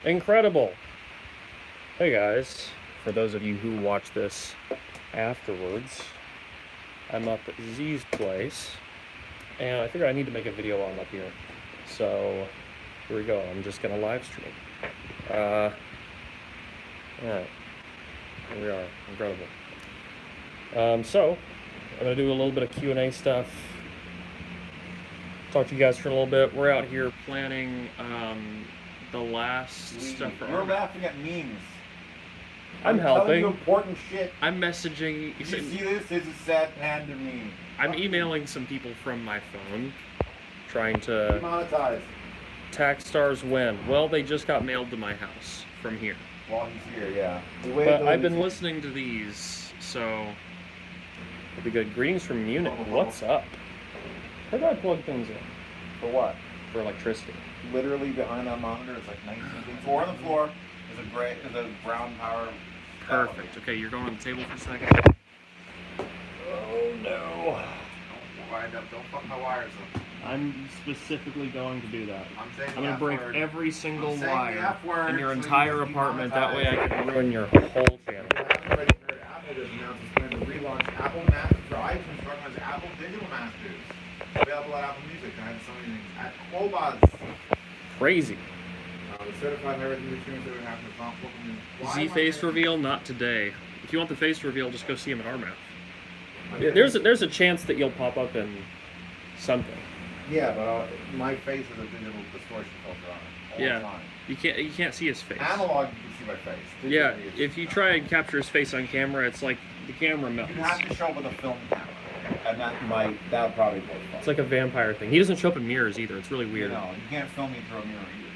Incredible. Hey guys, for those of you who watch this afterwards, I'm up at Z's place, and I figure I need to make a video on up here. So, here we go. I'm just gonna live stream. Alright. Here we are. Incredible. So, I'm gonna do a little bit of Q&A stuff. Talk to you guys for a little bit. We're out here planning the last stuff for You're laughing at memes. I'm helping. Telling you important shit. I'm messaging. You see this? It's a sad panda meme. I'm emailing some people from my phone, trying to Monetize. tax stars win. Well, they just got mailed to my house from here. While he's here, yeah. But I've been listening to these, so it'll be good. Greetings from Munich. What's up? How do I plug things in? For what? For electricity. Literally behind that monitor, it's like 19 things. Or on the floor is a brown power. Perfect. Okay, you're going on the table for a second. Oh no. Don't fuck my wires up. I'm specifically going to do that. I'm going to break every single I'm saying the wire F word, in your so entire you can apartment. That way I demonetize. can ruin your whole channel. Apple has announced it's going to relaunch Apple Masters for iTunes, talking about Apple Digital Masters. Available at Apple Music. I had so many things. At Quobuz. Crazy. The certified everything the tunes that would happen is not fucking. Z face reveal, not today. If you want the face reveal, just go see him at RMAF. Yeah, there's a chance that you'll pop up in something. Yeah, but my face has a digital distortion filter on it all the time. You can't see his face. Analog, you can see my face. Yeah, Digitally, if you try and capture his face on camera, it's like the camera melts. you have to show with a film camera, and that would probably work. It's like a vampire thing. He doesn't show up in mirrors either. It's really weird. No, you can't film me through a mirror either.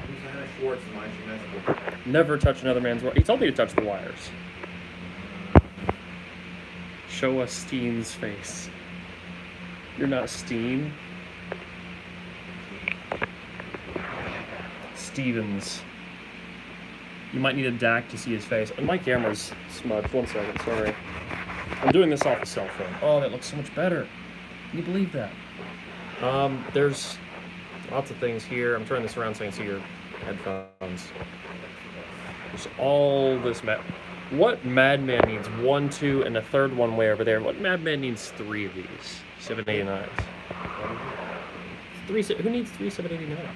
Who's Hannah Schwartz in my gymnastics? Never touch another man's wire. He told me to touch the wires. Show us Steen's face. You're not Steen. Stevens. You might need a DAC to see his face. And my camera's smudged. 1 second, sorry. I'm doing this off a cell phone. Oh, that looks so much better. Can you believe that? There's lots of things here. I'm turning this around so I can see your headphones. There's all this What madman needs 1, 2, and a third one way over there? What madman needs 3 of these 789s? Who needs 3 789s?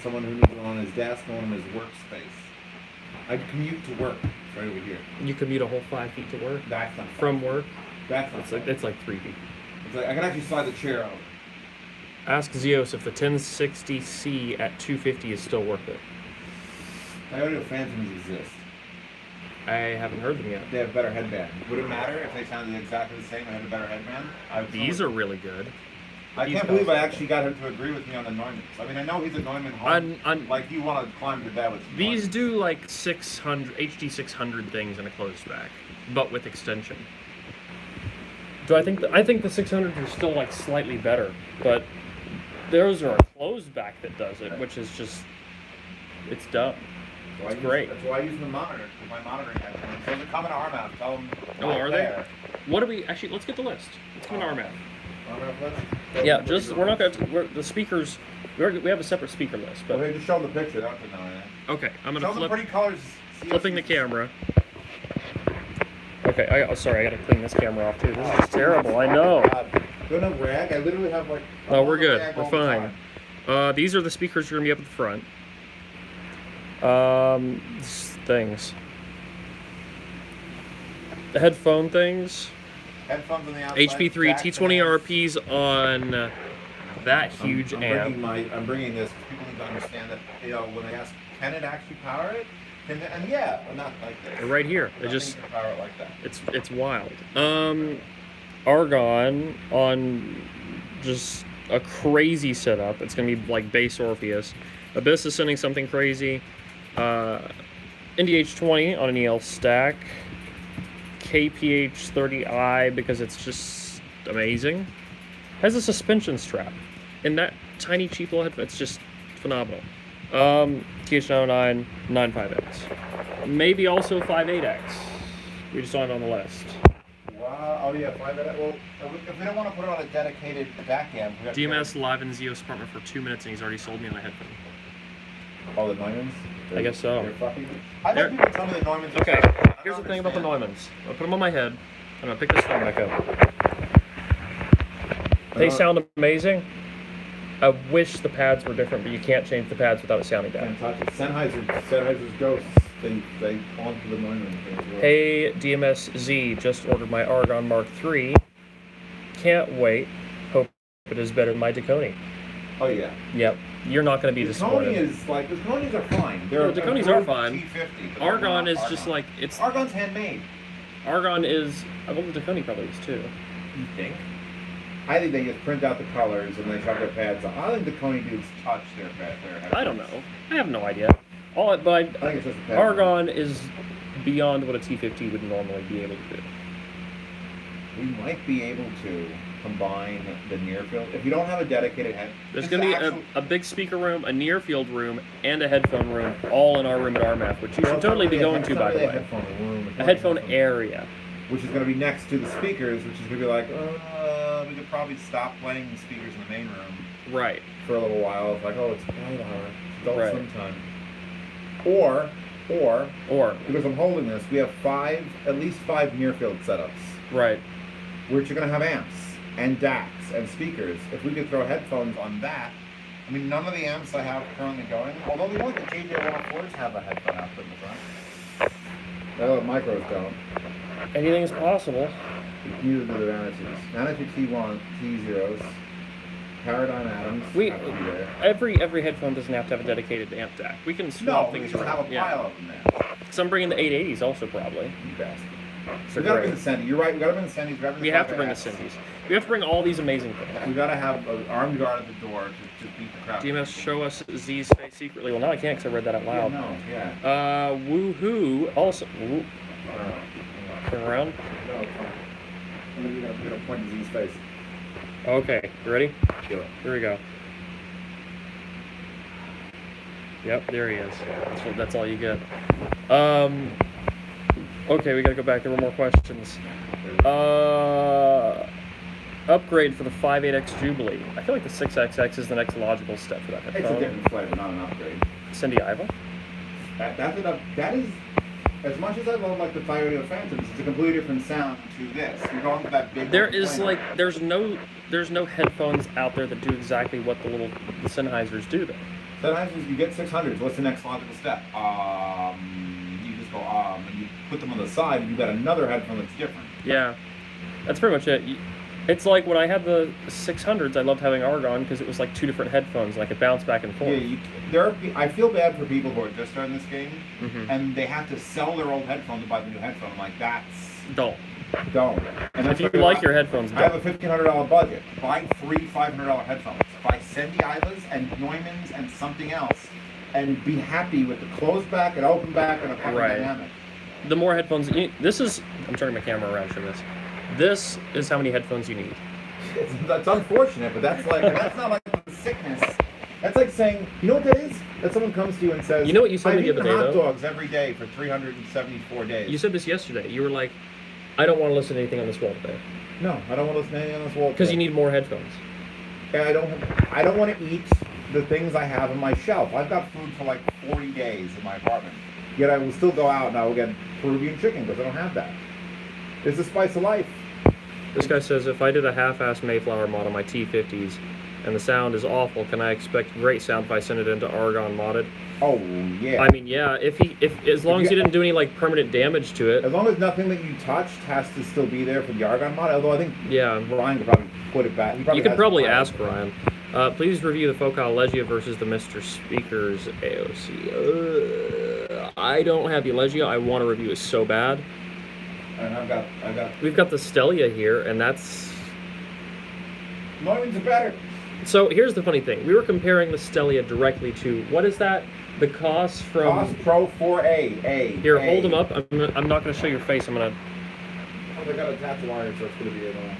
Someone who needs one on his desk, one on his workspace. I commute to work. It's right over here. You commute a whole 5 feet to work? That's not From work? That's not It's like 3 feet. It's like I can actually slide the chair out. Ask Zeos if the 1060C at 250 is still worth it. Toyota Phantoms exist. I haven't heard them yet. They have better headband. Would it matter if they sounded exactly the same and had a better headband? These are really good. I can't believe I actually got him to agree with me on the Neumanns. I mean, I know he's a Neumann home. Like, you want to climb to that with these do like 600 HD 600 things in a closed back, but with extension. I think the 600s are still like slightly better, but those are a closed back that does it, which is just it's dumb. It's great. That's why I use the monitor, because my monitoring headphones. Those are coming to RMAF. Tell them. Oh, are they? What do we actually? Let's get the list. Let's come to RMAF. RMAF list? Yeah, we're not gonna. The speakers. We have a separate speaker list, but okay, just show them the picture. Don't you know that? Okay, I'm gonna show them pretty colors. Flipping the camera. Okay, sorry, I gotta clean this camera off too. This is terrible. I know. Good enough rag. I literally have like. Oh, we're good. We're fine. These are the speakers you're gonna be up at the front. Things. The headphone things. Headphones on the outside. HP3 T20 RPs on that huge amp. I'm bringing this because people need to understand that, you know, when they ask, can it actually power it? And yeah, but not like this. Right here. It just can power it like that. It's wild. Argon on just a crazy setup. It's gonna be like bass Orpheus. Abyss is sending something crazy. NDH20 on an EL stack. KPH30i because it's just amazing. Has a suspension strap. And that tiny cheap little headphone, it's just phenomenal. TH909 95X. Maybe also 58X. We just saw it on the list. Wow. Oh yeah, 58X. Well, if we don't want to put it on a dedicated back amp, we have DMS live in Zeo's apartment for 2 minutes and he's already sold me on a headphone. Oh, the Neumanns? I guess so. They're fucking... I've They're- had people tell me the Neumanns are Okay, terrible. I don't here's the thing about the understand. Neumanns. I'll put them on my head. I'm gonna pick this phone back up. They sound amazing. I wish the pads were different, but you can't change the pads without it sounding bad. Can't touch it. Sennheiser's Ghosts, they onto the Neumann thing as well. Hey, DMS-Z, just ordered my Argon Mark III. Can't wait. Hope it is better than my Deconi. Oh yeah. Yep, you're not going to be The disappointed. is like, the Deconis are fine. No, the Deconis are fine. T50, but Argon they're is not just Argon. like, it's... Argon's handmade. Argon is... Well, the Deconi probably is too. You think? I think they just print out the colors and they shove their pads on. I think the Coney dudes touch their headphones. I don't know. I have no idea. But I think it's just a pad. Argon is beyond what a T50 would normally be able to do. We might be able to combine the near field. If you don't have a dedicated head, There's it's going to be actual- a big speaker room, a near field room, and a headphone room, all in our room at RMAF, which you Well, should it's not totally be really going it's to, not by the really way. A headphone room. It's A not headphone area. which is going to be next to the speakers, which is going to be like, we could probably stop playing the speakers in the main room Right. for a little while. It's like, oh, it's quiet hour. It's adult Right. swim time. Or, Or, because I'm holding this, we have at least five near field setups, right. which are going to have amps and DACs and speakers. If we could throw headphones on that, I mean, none of the amps I have currently going, although the ones that JJ104s have a headphone output in the front. Oh, micros don't. Anything is possible. Neither do the Vanities. Vanity T1, T0s, Paradigm Atoms. We- have to be there. Every headphone doesn't have to have a dedicated amp DAC. We can swap No, we things just around. have a pile of them there. So I'm bringing the 880s also, probably. You bastard. So We gotta great. bring the Sendy. You're right. We gotta bring the Sendys. We have to bring the Cindy's. We have to bring all these amazing things. We gotta have an armed guard at the door to beat the crap. DMS, show us Z's face secretly. Well, now I can't because I read that out Yeah, loud. no, yeah. Woohoo. Also, turn around. No, it's fine. We're gonna point to Z's face. Okay, you ready? Do it. Here we go. Yep, there he is. That's all you get. Okay, we gotta go back. There were more questions. Upgrade for the 58X Jubilee. I feel like the 6XX is the next logical step for that It's a headphone. different flavor, not an upgrade. Cindy Iva? That is, as much as I love like the Toyota Phantoms, it's a completely different sound to this. You're going for that big. There is flavor. like there's no headphones out there that do exactly what the Sennheisers do though. Sometimes you get 600s. What's the next logical step? You just go and you put them on the side, and you got another headphone that's different. Yeah, that's pretty much it. It's like when I had the 600s, I loved having Argon because it was like two different headphones and I could bounce back and forth. Yeah, I feel bad for people who are just starting this game, Mhm. and they have to sell their old headphone to buy the new headphone. I'm like, that's Don't. don't. And If that's you what like your headphones, I have a don't. $1,500 budget. Buy 3 $500 headphones. Buy Sendy Ivas and Neumanns and something else, and be happy with the closed back and open back and a fucking Right. dynamic. The more headphones, this is. I'm turning my camera around for this. This is how many headphones you need. That's unfortunate, but that's not like the sickness. That's like saying, you know what that is? That someone comes to you and says, You know what you said I've the other eaten day, hot though? dogs every day for 374 days. You said this yesterday. You were like, I don't want to listen to anything on this wall today No, I don't want to listen to anything on this wall. because you today. need more headphones. And I don't want to eat the things I have on my shelf. I've got food for like 40 days in my apartment. Yet I will still go out and I will get Peruvian chicken because I don't have that. It's the spice of life. This guy says, if I did a half-ass Mayflower mod on my T50s and the sound is awful, can I expect great sound if I send it into Argon modded? Oh yeah. I mean, yeah, if as long as he didn't do any like permanent damage to As it, long as nothing that you touched has to still be there for the Argon mod. Although I think yeah. Ryan could probably put it back. You could has probably to ask Ryan. Please review the Focal Legia versus the Mr. Speakers AOC. I don't have the Legia. I want to review it so bad. And I've got. We've got the Stelia here, and that's... Neumanns are better. So here's the funny thing. We were comparing the Stelia directly to, what is that? The COS from... COS Pro 4A. A. Here, A. hold them up. I'm not going to show your face. I'm going to... Oh, they got attached wire, so it's going to be annoying.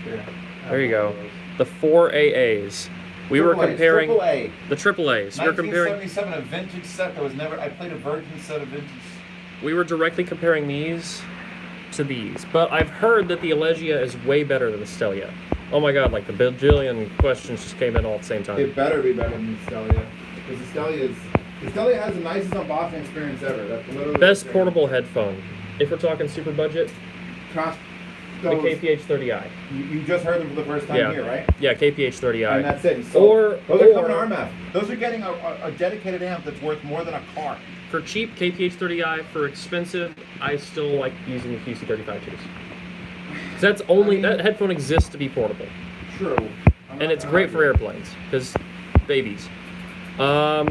Here. There you go. The 4AAs. We were comparing... Triple A. The AAAs. We were comparing... 1977, a vintage set that was never. I played a virgin set of vintage. We were directly comparing these to these, but I've heard that the Elegia is way better than the Stelia. Oh my god, like the bajillion questions just came in all at the same time. It better be better than the Stelia. Because the Stelia is Stella has the nicest unboxing experience ever. That's literally Best portable headphone. If we're talking super budget, Cost the KPH30i. You just heard them for the first time Yeah. here, right? Yeah, KPH30i. And that's it. So Or- those are coming or- RMF. Those are getting a dedicated amp that's worth more than a car. For cheap, KPH30i. For expensive, I still like using the QC35 2s. That's only, that headphone exists to be portable. True. And it's great for airplanes, because babies. How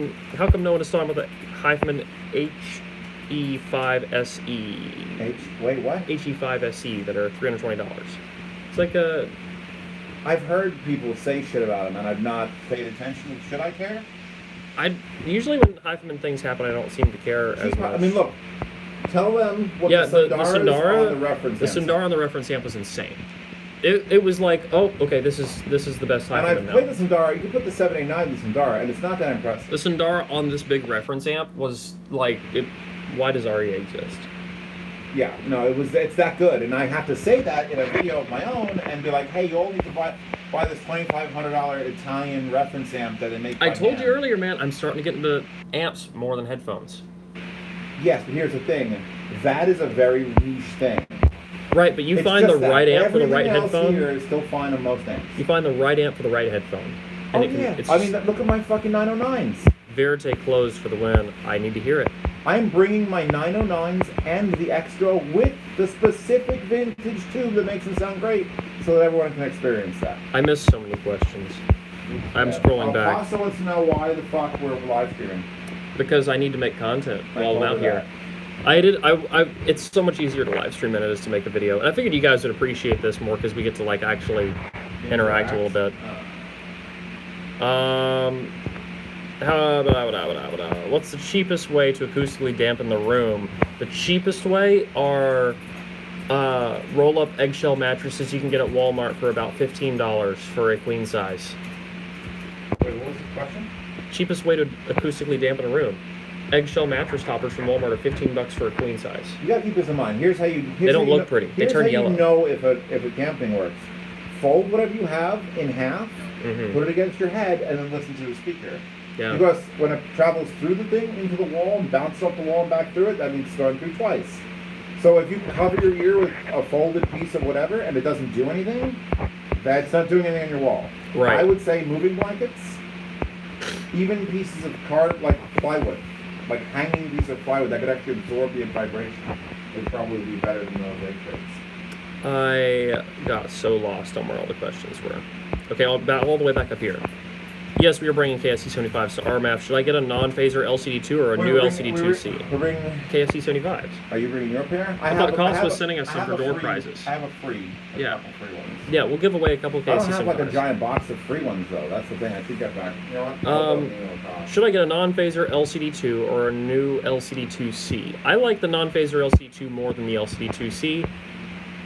come no one is talking about the Hyphen HE5SE? Wait, what? HE5SE that are $320. It's like a... I've heard people say shit about them, and I've not paid attention. Should I care? Usually when Hyphen things happen, I don't seem to care as much. I mean, look. Tell them what Yeah, the the Sundara Sundara, is on the reference the amp. Sundara on the reference amp was insane. It was like, oh, okay, this is the best And Hyphen I've now. played the Sundara. You can put the 789 in the Sundara, and it's not that impressive. The Sundara on this big reference amp was like, why does REA exist? Yeah, no, it's that good, and I have to say that in a video of my own and be like, hey, you all need to buy this $2,500 Italian reference amp that they make. I by told hand. you earlier, man, I'm starting to get into amps more than headphones. Yes, but here's the thing. That is a very niche thing. Right, but you It's find the just that. right amp for the Everything right else headphone. Here is still fine on most amps. You find the right amp for the right headphone. Oh And yeah. it's I mean, look at my fucking 909s. Verite closed for the win. I need to hear it. I'm bringing my 909s and the extra with the specific vintage tube that makes them sound great, so that everyone can experience that. I missed so many questions. I'm scrolling back. Also wants to know why the fuck we're live streaming. Because I need to make content I while I'm told out her here. It's so much easier to live stream than it is to make a video. And I figured you guys would appreciate this more because we get to like actually interact a little bit. What's the cheapest way to acoustically dampen the room? The cheapest way are roll-up eggshell mattresses you can get at Walmart for about $15 for a queen size. Wait, what was the question? Cheapest way to acoustically dampen a room. Eggshell mattress toppers from Walmart are $15 for a queen size. You gotta keep this in mind. Here's how you. They don't look pretty. They turn yellow. You know if a damping works. Fold whatever you have in half, Mm-hmm. put it against your head, and then listen to the speaker. Yeah. Because when it travels through the thing into the wall and bounces off the wall and back through it, that means it's going through twice. So if you cover your ear with a folded piece of whatever and it doesn't do anything, that's not doing anything on your wall. Right. I would say moving blankets, even pieces of like plywood, like hanging piece of plywood that could actually absorb the vibration, would probably be better than those egg trays. I got so lost on where all the questions were. Okay, all the way back up here. Yes, we are bringing KSC75s to RMAF. Should I get a non-phaser LCD2 or a new LCD2C? We're bringing. KSC75s. Are you bringing your pair? I thought Cost was sending us some for door free, prizes. I have a free. Yeah. Couple free ones. Yeah, we'll give away a couple I don't have like a KSC75s. giant box of free ones though. That's the thing. I should get back. You know what? Should I get a non-phaser LCD2 or a new LCD2C? I like the non-phaser LCD2 more than the LCD2C,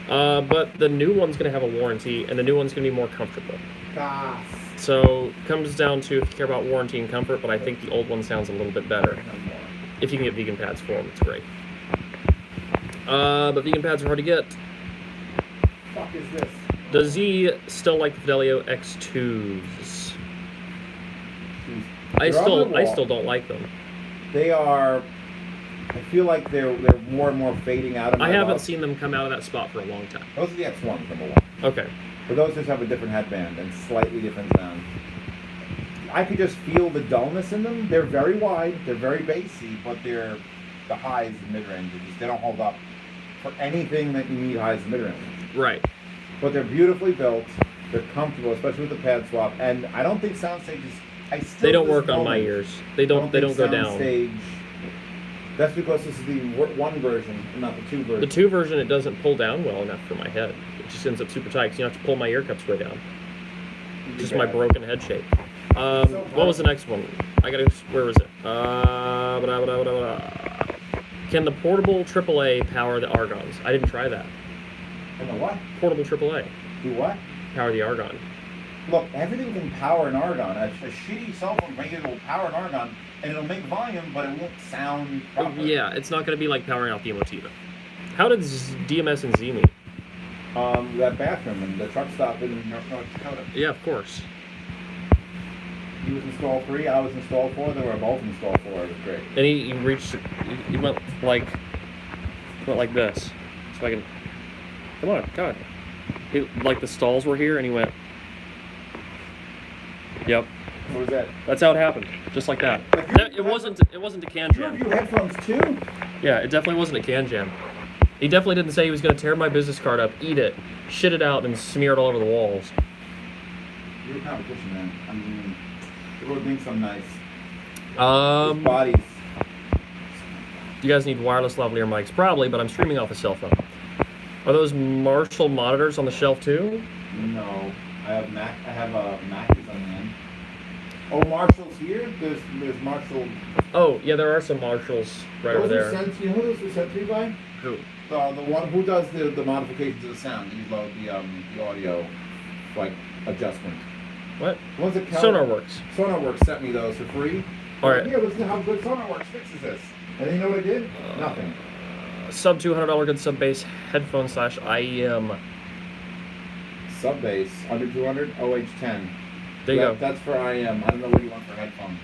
but the new one's going to have a warranty, and the new one's going to be more comfortable. Cost. So, comes down to if you care about warranty and comfort, but I think the old one sounds a little bit better. If you can get vegan pads for them, it's great. But vegan pads are hard to get. Fuck is this? Does Z still like the Fidelio X2s? I They're on the wall. still don't like them. They are. I feel like they're more and more fading out of my I haven't life. seen them come out of that spot for a long time. Those are the X1s, number one. Okay. But those just have a different headband and slightly different sound. I could just feel the dullness in them. They're very wide, they're very bassy, but they're the highs and mid-ranges. They don't hold up for anything that you need highs and mid-ranges. Right. But they're beautifully built. They're comfortable, especially with the pad swap. And I don't think soundstages. They don't work on my ears. They don't go down. Soundstage. That's because this is the one version, and not the two version. The 2 version, it doesn't pull down well enough for my head. It just ends up super tight, because you have to pull my ear cups way down. Just my broken head shape. What was the next one? Where was it? Can the portable AAA power the Argons? I didn't try that. And the what? Portable AAA. Do what? Power the Argon. Look, everything can power an Argon. A shitty cell phone will power an Argon, and it'll make volume, but it won't sound proper. Yeah, it's not going to be like powering out the Emotiva. How did DMS and Z meet? That bathroom and the truck stop in North Dakota. Yeah, of course. He was in stall 3, I was in stall 4, they were both in stall 4. It was great. And he reached, he went like this. So I can, come on, God. He, like the stalls were here and he went, yep. What was that? That's how it happened. Just like that. No, it wasn't a can You jam. review headphones too? Yeah, it definitely wasn't a can jam. He definitely didn't say he was going to tear my business card up, eat it, shit it out, and smear it all over the walls. You're a competition, man. I mean, people think I'm nice. Um, Bodies. you guys need wireless lavalier mics? Probably, but I'm streaming off a cell phone. Are those Marshall monitors on the shelf too? No. I have Macis on the end. Oh, Marshall's here? There's Marshall. Oh, yeah, there are some Marshalls right over there. You know who those were sent to you by? Who? The one who does the modifications of the sound. These load the audio like adjustment. What? The ones that SonarWorks. SonarWorks sent me those for free. All right. Here, listen to how good SonarWorks fixes this. And then you know what I did? Nothing. Sub $200 good sub bass headphone / IEM. Sub bass under 200 OH10. There you go. That's for IM. I don't know what you want for headphone.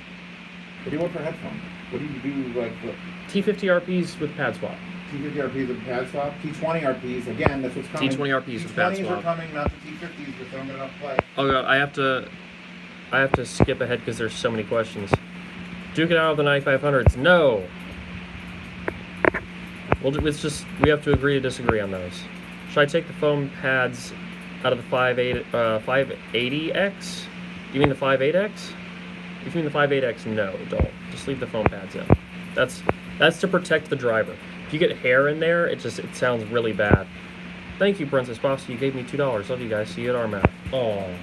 What do you want for headphone? What do you do like for T50 RPs with pad swap. T50 RPs with pad swap? T20 RPs, again, that's what's coming. T20 RPs with pad T20s swap. are coming, not the T50s, because they don't get enough play. Oh god, I have to skip ahead because there's so many questions. Duke it out of the 9500s. No. It's just we have to agree to disagree on those. Should I take the foam pads out of the 580X? Do you mean the 58X? If you mean the 58X, no, don't. Just leave the foam pads in. That's to protect the driver. If you get hair in there, it sounds really bad. Thank you, Princess Boss. You gave me $2. Love you guys. See you at RMAF. Oh.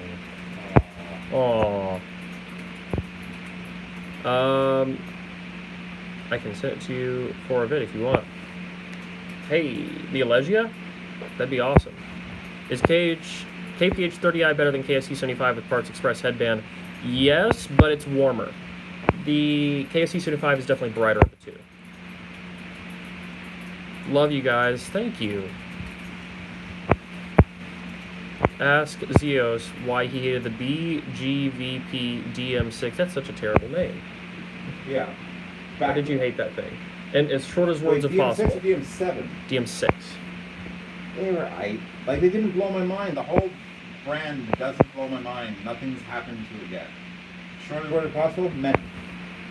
Oh. I can send it to you for a vid if you want. Hey, the Allegia? That'd be awesome. Is KPH30i better than KSC75 with Parts Express headband? Yes, but it's warmer. The KSC75 is definitely brighter of the two. Love you guys. Thank you. Ask Zeos why he hated the BGVP DM6. That's such a terrible name. Yeah. Why did you hate that thing? And as short as words as possible. DM6 or DM7? DM6. They were like they didn't blow my mind. The whole brand doesn't blow my mind. Nothing's happened to it yet. Short as word as possible? Meh.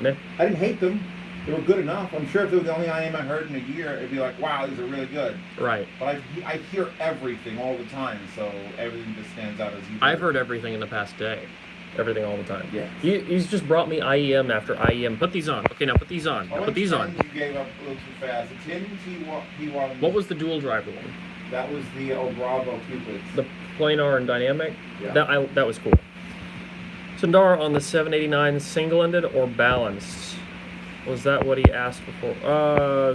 Meh. I didn't hate them. They were good enough. I'm sure if they were the only IM I heard in a year, it'd be like, wow, these are really good. Right. But I hear everything all the time, so everything just stands out as you. I've heard everything in the past day. Everything all the time. Yeah. He's just brought me IEM after IEM. Put these on. Okay, now put these on. Now put these on. You gave up a little too fast. The Tin P1. What was the dual driver one? That was the Bravo Cupids. The planar and dynamic? Yeah. That was cool. Sundar on the 789 single-ended or balanced? Was that what he asked before?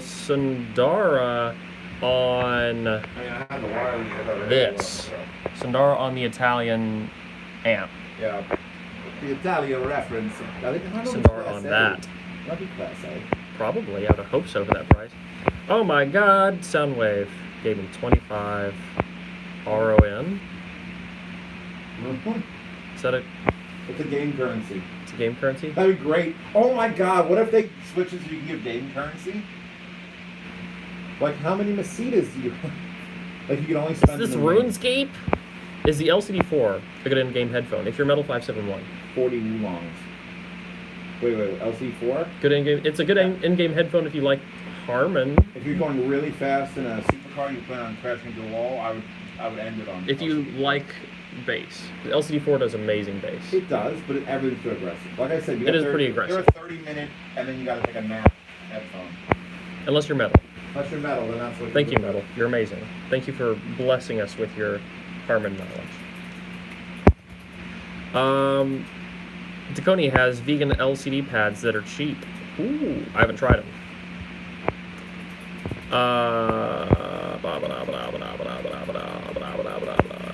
Sundara on I have the wireless. this. Sundara on the Italian amp. Yeah. The Italian reference. I think Sundara on that. That'd be Class A. Probably. I would hope so for that price. Oh my god. Soundwave gave me 25 RON. Mm-hmm. Is that It's a game currency. it's a game currency? That'd be great. Oh my god, what if they switch it so you can give game currency? Like, how many Macedas do you like, you can only Is spend this in the ring. RuneScape? Is the LCD4 a good in-game headphone? If you're Metal 571. 40 Wulongs. Wait, LC4? Good in-game. It's a good in-game headphone if you like Harman. If you're going really fast in a supercar, you plan on crashing into a wall, I would end it on. If you LCD4. like bass. The LCD4 does amazing bass. It does, but everything's too aggressive. Like I said, you It got is pretty aggressive. You're a 30-minute, and then you got to take a nap headphone. Unless you're Metal. Unless you're metal, then that's what. Thank you, Metal. You're amazing. Thank you for blessing us with your Harman knowledge. Tacony has vegan LCD pads that are cheap. Ooh, I haven't tried them.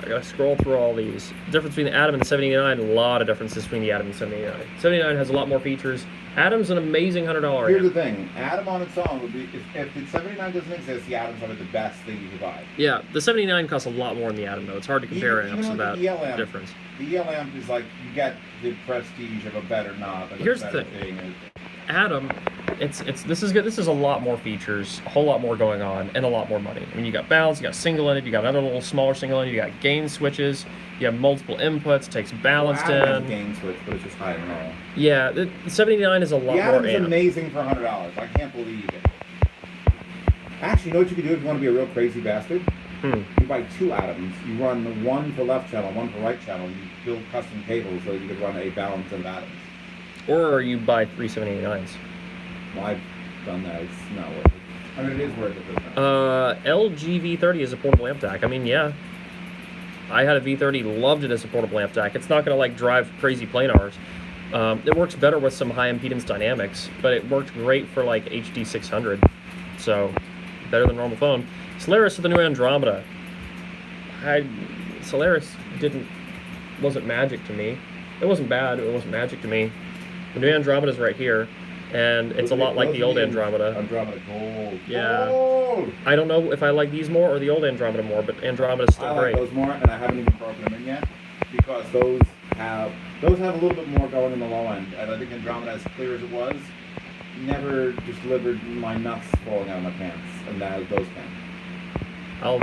I gotta scroll through all these. Difference between the Atom and the 79, a lot of differences between the Atom and the 79. 79 has a lot more features. Atom's an amazing $100 Here's the amp. thing: Atom on its own would be if the 79 doesn't exist, the Atom's probably the best thing you could buy. Yeah, the 79 costs a lot more than the Atom, though. It's hard to compare Even amps with without the EL amp, difference. The EL amp is like you get the prestige of a better knob. And Here's a the better thing. Atom, this is good. This is a lot more features, a whole lot more going on, and a lot more money. I mean, you got balance, you got single-ended, you got another little smaller single-ended, you got gain switches, you have multiple inputs, takes balanced Atom has a in. gain switch, but it's just high and low. Yeah, the 79 is a lot The more Atom's amp. amazing for $100. I can't believe it. Actually, you know what you could do if you want to be a real crazy bastard? You buy 2 Atoms. You run one for left channel, one for right channel. You build custom cables so you could run a balance of Atoms. Or you buy 3 789s. Well, I've done that. It's not worth it. I mean, it is worth it, but it's not. LG V30 is a portable amp DAC. I mean, yeah. I had a V30, loved it as a portable amp DAC. It's not going to like drive crazy planars. It works better with some high impedance dynamics, but it worked great for like HD 600. So, better than normal phone. Solaris with the new Andromeda. Solaris wasn't magic to me. It wasn't bad, it wasn't magic to me. The new Andromeda's right here, and it's a lot like the old Andromeda. Andromeda Gold. Yeah. Gold! I don't know if I like these more or the old Andromeda more, but Andromeda's still I like great. those more, and I haven't even broken them in yet because those have a little bit more going in the low end. And I think Andromeda, as clear as it was, never just delivered my nuts falling out of my pants, and now those can. I'll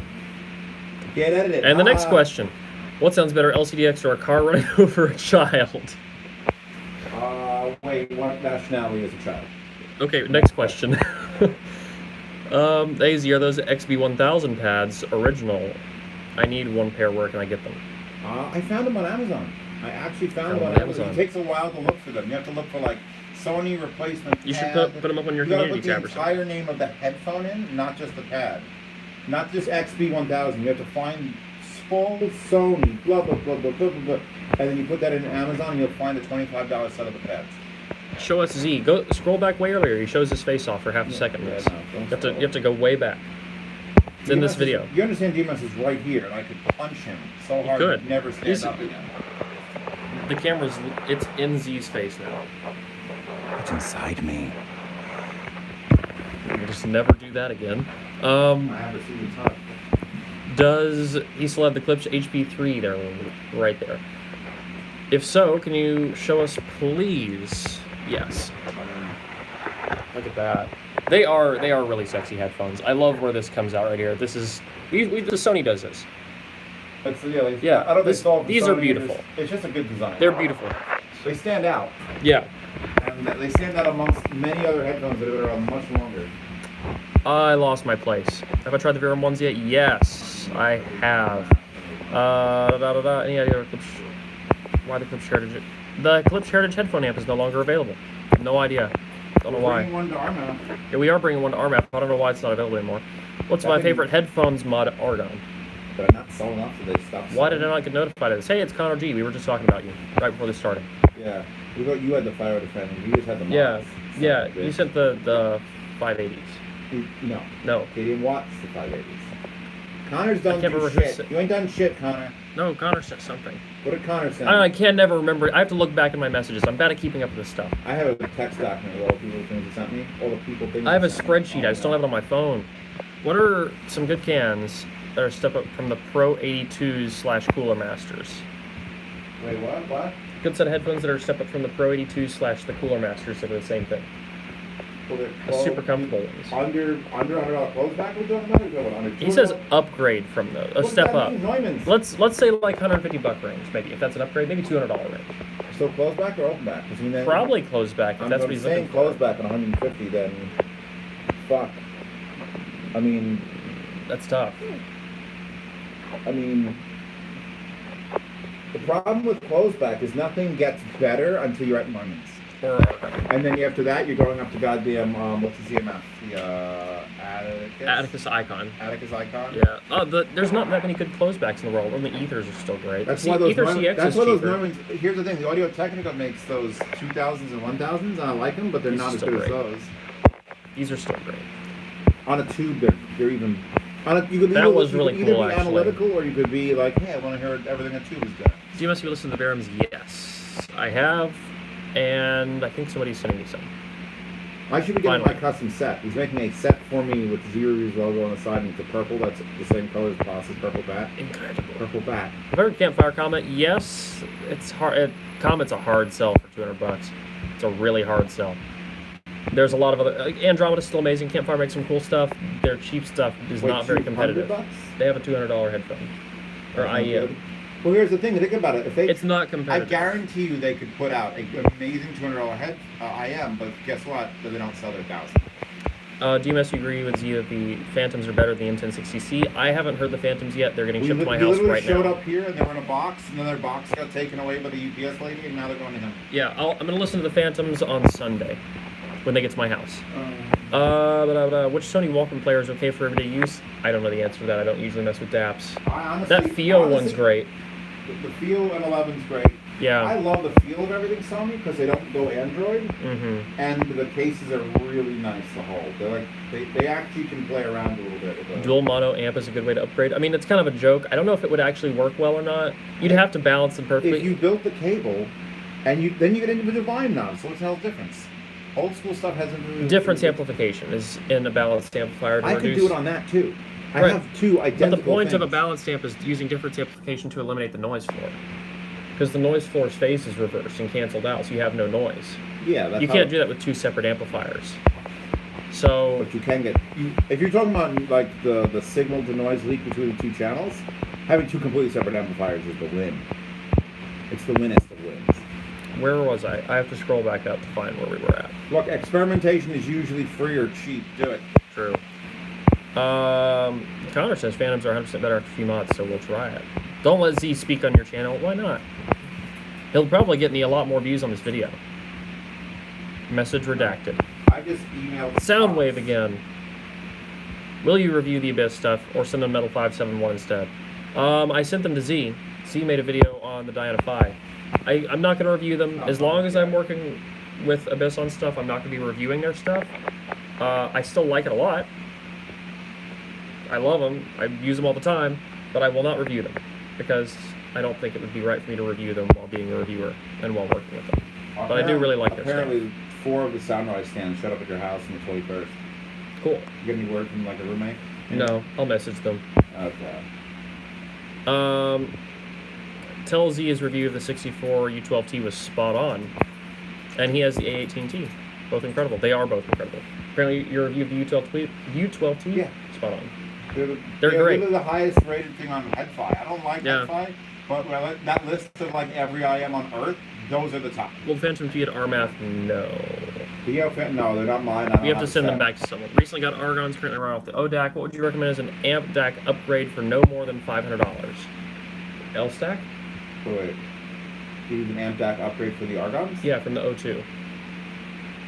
Get edited. And the next question. What sounds better, LCDX or a car running over a child? Wait, what nationality is a child? Okay, next question. Daisy, are those XB1000 pads original? I need one pair. Where can I get them? I found them on Amazon. I actually found them on Amazon. It takes a while to look for them. You have to look for like Sony replacement pad. You should put them up on your community tab or You something. gotta put the entire name of the headphone in, not just the pad. Not just XB1000. You have to find full Sony, blah, blah, blah, blah, blah, blah, blah. And then you put that in Amazon and you'll find a $25 set of the pads. Show us Z. Go scroll back way earlier. He shows his face off for half a second. Yeah, You have to go way back. It's in this video. You understand DMS is right here, and I could punch him so hard could. he'd never stand up again. The camera's it's in Z's face now. It's inside me. We'll just never do that again. I have a single time. Does he still have the Klipsch HP3 there, right there? If so, can you show us, please? Yes. Look at that. They are really sexy headphones. I love where this comes out right here. This is the Sony does this. But so, yeah, Yeah, I don't think these are beautiful. It's just a good design. They're beautiful. They stand out, Yeah. and they stand out amongst many other headphones that have been around much longer. I lost my place. Have I tried the Verum ones yet? Yes, I have. Any idea why the Klipsch Heritage? The Klipsch Heritage headphone amp is no longer available. No idea. Don't know why. Bringing one to Arma. Yeah, we are bringing one to RMAP. I don't know why it's not available anymore. What's That my thing- favorite headphones mod? Argon. But I'm not selling up, so they stopped. Why did I not get notified of this? Hey, it's Connor G. We were just talking about you right before this started. Yeah, we thought you had the Fire Defender. We just had the mods. Yeah, Son yeah. of a You bitch. sent the 580s. No, No, Katie Watts the 580s. Connor's done can't do remember who shit. said- You ain't done shit, Connor. no. Connor sent something. What did Connor send? I can never remember. I have to look back in my messages. I'm bad at keeping up with this stuff. I have a text document with all the people things he sent me. All the people things. I have a he sent me. spreadsheet. I just don't have it on my phone. What are some good cans that are step up from the Pro 82s / Cooler Masters? Wait, what? What? Good set of headphones that are step up from the Pro 82s / the Cooler Masters that are the same thing. Well, The super comfortable ones. Under $100 clothes back we're talking about? Or what, under He says $200? upgrade from the a What step does that up. mean? Neumann's. Let's say like $150 range, maybe. If that's an upgrade, maybe $200 range. So close back or open back? 'Cause you know- Probably closed back if I'm that's what he's saying looking close for. back on 150, then fuck. I mean, That's tough. the problem with close back is nothing gets better until you're at Neumann's. Or And then after that, you're going up to goddamn, what's the ZMF? The, Atticus? Atticus Icon. Atticus Icon? Yeah. There's not that many good closebacks in the world. Only Ethers are still great. That's why those Ether Neumann- CX that's is why those cheaper. Neumanns, here's the thing, the Audio Technica makes those 2000s and 1000s, and I like them, but they're These not are as still good as great. those. These are still great. On a tube, they're even That was really you could cool, either be actually. analytical, or you could be like, hey, I want to hear everything a tube is doing. Do you must be listening to the Barams? Yes, I have, and I think somebody's sending me some. I should be getting Finally. my custom set. He's making a set for me with Zero logo on the side, and it's a purple. That's the same color as Boss's purple bat. Incredible. Purple bat. Have I heard Campfire Comet? Yes, it's hard. Comet's a hard sell for $200. It's a really hard sell. There's a lot of other. Andromeda's still amazing. Campfire makes some cool stuff. Their cheap stuff is Wait, not very $200? competitive. They have a $200 headphone or IEM. Well, here's the thing. Think about it. If they, It's not I competitive. guarantee you, they could put out an amazing $200 head IM, but guess what? They don't sell their 1,000. DMS, you agree with Z that the Phantoms are better than the M1060C? I haven't heard the Phantoms yet. They're getting shipped to my house literally right showed now. up here, and they were in a box, and then their box got taken away by the UPS lady, and now they're going to him. Yeah, I'm going to listen to the Phantoms on Sunday when they get to my house. Which Sony Walkman player is okay for everyday use? I don't know the answer to that. I don't usually mess with DAPs. Honestly, That Fio one's great. The Fio N11's great. Yeah. I love the feel of everything Sony because they don't go Android, and the cases are really nice to hold. They're like they actually can play around a little bit with them. Dual mono amp is a good way to upgrade. I mean, it's kind of a joke. I don't know if it would actually work well or not. You'd have to balance them perfectly. If you built the cable, and then you get individual volume knobs, so what's the hell difference? Old school stuff hasn't. Difference amplification is in a balanced amplifier to I reduce. could do it on that too. I Right. have two identical. But the point of a things. balanced amp is using difference amplification to eliminate the noise floor. Because the noise floor's phase is reversed and canceled out, so you have no noise. Yeah, that's You how- can't do that with two separate amplifiers. So, But you can get. If you're talking about like the signal to noise leak between the two channels, having two completely separate amplifiers is the win. It's the winnest of wins. where was I? I have to scroll back up to find where we were at. Look, experimentation is usually free or cheap. Do it. True. Connor says Phantoms are 100% better after a few mods, so we'll try it. Don't let Z speak on your channel. Why not? He'll probably get me a lot more views on this video. Message redacted. I just emailed. Soundwave again. Will you review the Abyss stuff or send them Metal 571 instead? I sent them to Z. Z made a video on the Diana Phi. I'm not going to review them. As long as I'm working with Abyss on stuff, I'm not going to be reviewing their stuff. I still like it a lot. I love them. I use them all the time, but I will not review them because I don't think it would be right for me to review them while being a reviewer and while working with them. But I do really like their stuff. Apparently, 4 of the Soundwave stands showed up at your house on the 21st. Cool. You get any word from like a roommate? No, I'll message them. Okay. Tell Z his review of the 64 U12T was spot on, and he has the A18T. Both incredible. They are both incredible. Apparently, your review of the U12T, Yeah. spot on. They're great. They're the highest rated thing on HeadFi. I don't like Yeah. HeadFi, but that list of like every IM on Earth, those are the top. Will Phantom T at RMath? No. No, they're not mine. We have to send them back to someone. Recently got Argons, currently running off the ODAC. What would you recommend as an amp DAC upgrade for no more than $500? L-Stack? Wait. You need an amp DAC upgrade for the Argons? Yeah, from the O2.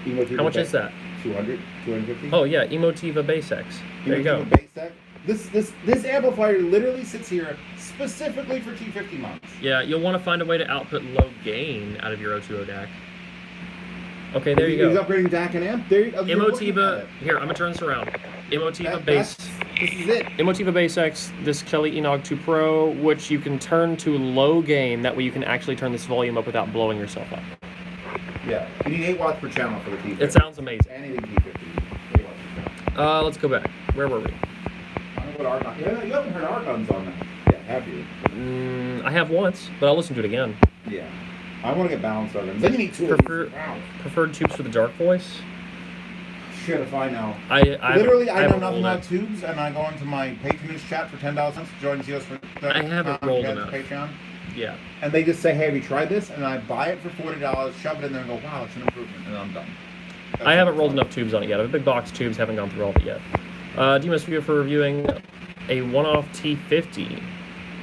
Emotiva How much is that? 200, 250. Oh yeah, Emotiva Bass X. There you go. Emotiva Bass Deck. This amplifier literally sits here specifically for T50 mods. Yeah, you'll want to find a way to output low gain out of your O2 ODAC. Okay, there you He's go. upgrading DAC and amp. There, you're looking at Emotiva, it. here, I'm gonna turn this around. Emotiva This Bass, is it. Emotiva Bass X, this Kelly Enog 2 Pro, which you can turn to low gain. That way you can actually turn this volume up without blowing yourself up. Yeah. You need 8 watts per channel for the T50. It sounds amazing. Anything T50. 8 watts per channel. Let's go back. Where were we? I don't know what Argon. You haven't heard Argons on that. Yeah, have you? I have once, but I'll listen to it again. Yeah. I want to get balanced Argons. Then you need 2 Prefer- of these. Wow. Preferred tubes for the dark voice. Shit, if I know. I Literally, I know haven't nothing rolled about it. tubes, and I go into my patronage chat for $10 to join Zeos for I haven't rolled enough. Patreon. Yeah. And they just say, hey, have you tried this? And I buy it for $40, shove it in there, and go, wow, it's an improvement, and I'm done. I haven't rolled enough tubes on it yet. I have a big box of tubes, haven't gone through all of it yet. DMS video for reviewing a one-off T50.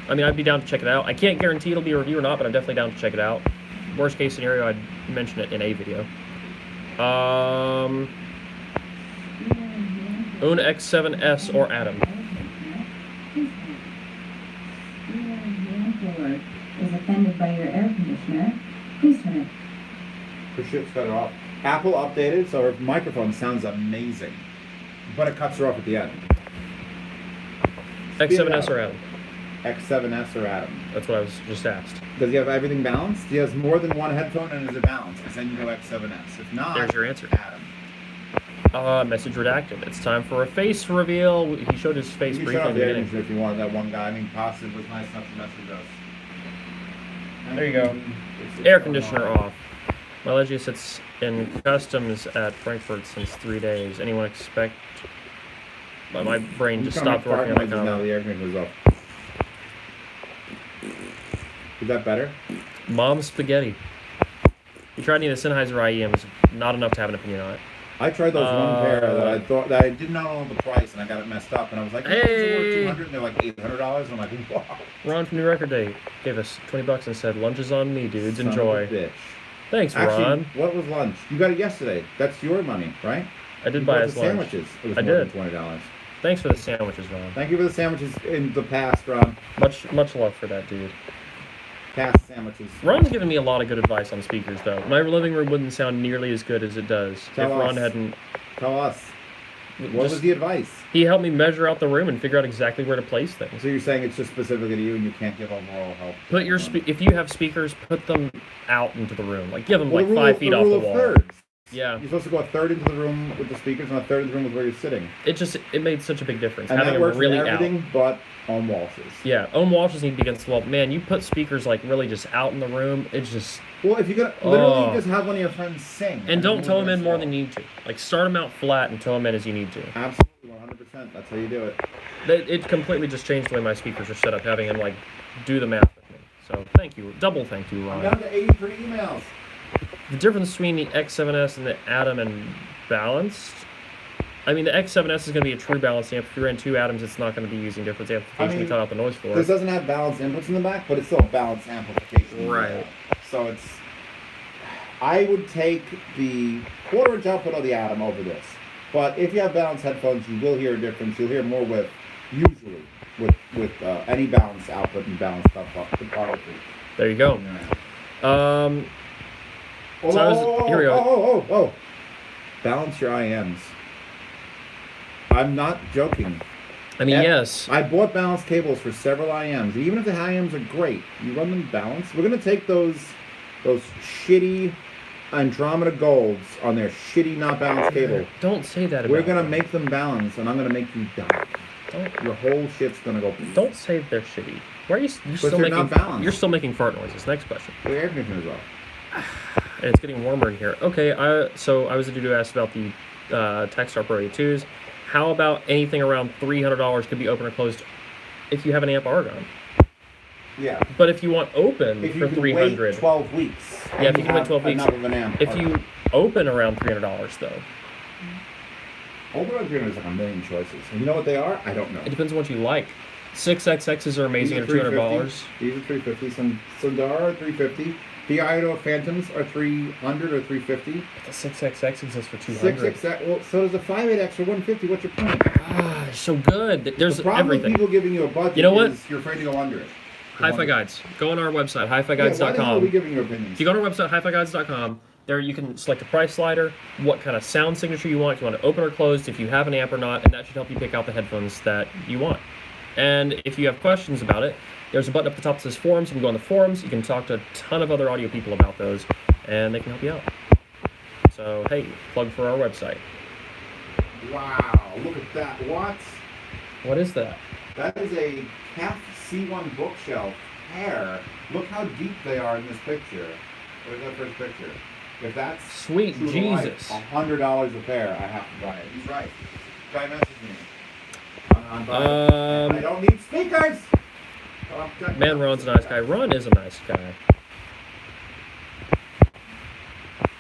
I mean, I'd be down to check it out. I can't guarantee it'll be a review or not, but I'm definitely down to check it out. Worst case scenario, I'd mention it in a video. Own X7S or Atom. Is offended by your air conditioner, please turn it. Her shit's cut it off. Apple updated, so her microphone sounds amazing. But it cuts her off at the end. X7S or Atom? X7S or Atom. That's what I was just asked. Does he have everything balanced? He has more than one headphone and is it balanced? Because then you go X7S. If not, There's your answer. Atom. Message redacted. It's time for a face reveal. He showed his face You can briefly shut in off the the beginning. image if you wanted that one guy. I mean, Positive was nice enough to message us. There you go. Air conditioner off. My Legia sits in customs at Frankfurt since 3 days. Anyone expect? But my brain just stopped working on the Now comment. the air conditioner's off. Is that better? Mom spaghetti. You tried any of the Sennheiser IEMs. Not enough to have an opinion on it. I tried those one pair that I thought that I did not know the price and I got it messed up and I was like, Hey! these are worth $200 and they're like $800 and I'm like, wow. Ron from New Record Day gave us $20 and said, "Lunch is on me, dudes. Son of a Enjoy." bitch. Thanks, Actually, Ron. what was lunch? You got it yesterday. That's your money, right? I did You buy bought us the lunch. sandwiches. It was I more did. than $20. Thanks for the sandwiches, Ron. Thank you for the sandwiches in the past, Ron. Much love for that, dude. Past sandwiches. Ron's given me a lot of good advice on speakers, though. My living room wouldn't sound nearly as good as it does Tell if Ron us. hadn't. Tell us. What was the advice? He helped me measure out the room and figure out exactly where to place things. So you're saying it's just specifically to you and you can't give overall help? Put your if you have speakers, put them out into the room. Like give them like the 5 feet off the rule of wall. thirds. Yeah, You're supposed to go a third into the room with the speakers and a third into the room with where you're sitting. it made such a big difference And having that them works really for out. everything but on Walsh's. Yeah, own washes need to be against the wall. Man, you put speakers like really just out in the room. It's just Well, if you're going to literally Oh. just have one of your friends sing. and don't tow them in more than you need to. Like start them out flat and tow them in as you need to. Absolutely, 100%. That's how you do it. It completely just changed the way my speakers are set up, having him like do the math with me. So thank you, double thank you, I'm Ron. down to 83 emails. The difference between the X7S and the Atom and balanced. I mean, the X7S is going to be a true balanced amp. If you ran 2 Atoms, it's not going to be using different amplification to cut out the noise floor. This doesn't have balanced inputs in the back, but it's still balanced amplification. Right. So it's... I would take the quarter-inch output of the Atom over this. But if you have balanced headphones, you will hear a difference. You'll hear more with, usually, with any balanced output and balanced topography. There you go. So I was, here we go. Oh. Balance your IMs. I'm not joking. I mean, yes. I bought balanced cables for several IMs. Even if the IMs are great, you run them balanced. We're gonna take those shitty Andromeda Golds on their shitty not balanced cable. Don't say that about We're gonna them. make them balanced, and I'm gonna make you die. Your whole shit's gonna go. Don't say they're shitty. Why are you're still they're making not balanced. You're still making fart noises. Next question. The air conditioner's off. And it's getting warmer in here. Okay, so I was the dude who asked about the Techstar Pro 82s. How about anything around $300 could be open or closed if you have an amp Argon? Yeah. But if you want open If you for can 300, wait 12 weeks. Yeah, if you can wait 12 weeks. Enough of an amp. if you open around $300 though, Open on 300 is like a million choices. And you know what they are? I don't know. it depends on what you like. 6XXs are amazing at $200. These are 350. Some Sundar are 350. The Idaho Phantoms are 300 or 350. The 6XX exists for 200. 6X, well, so does the 58X for 150. What's your point? Ah, they're so good. There's The problem everything. with people giving you a budget You know what? is you're afraid to go under it. Hi-Fi Guides. Go on our website, Yeah, why the hell are hifiguides.com. we giving you opinions? If you go to our website, hifiguides.com, there you can select a price slider, what kind of sound signature you want, if you want it open or closed, if you have an amp or not, and that should help you pick out the headphones that you want. And if you have questions about it, there's a button up the top that says forums. You can go on the forums. You can talk to a ton of other audio people about those, and they can help you out. So, hey, plug for our website. Wow, look at that. What? What is that? That is a CAF C1 bookshelf pair. Look how deep they are in this picture. Where's that first picture? If that's Sweet true to life, Jesus. $100 a pair, I have to buy it. He's right. Guy messaged me. I'm buying it. I don't need speakers! Man, Ron's a nice guy. Ron is a nice guy.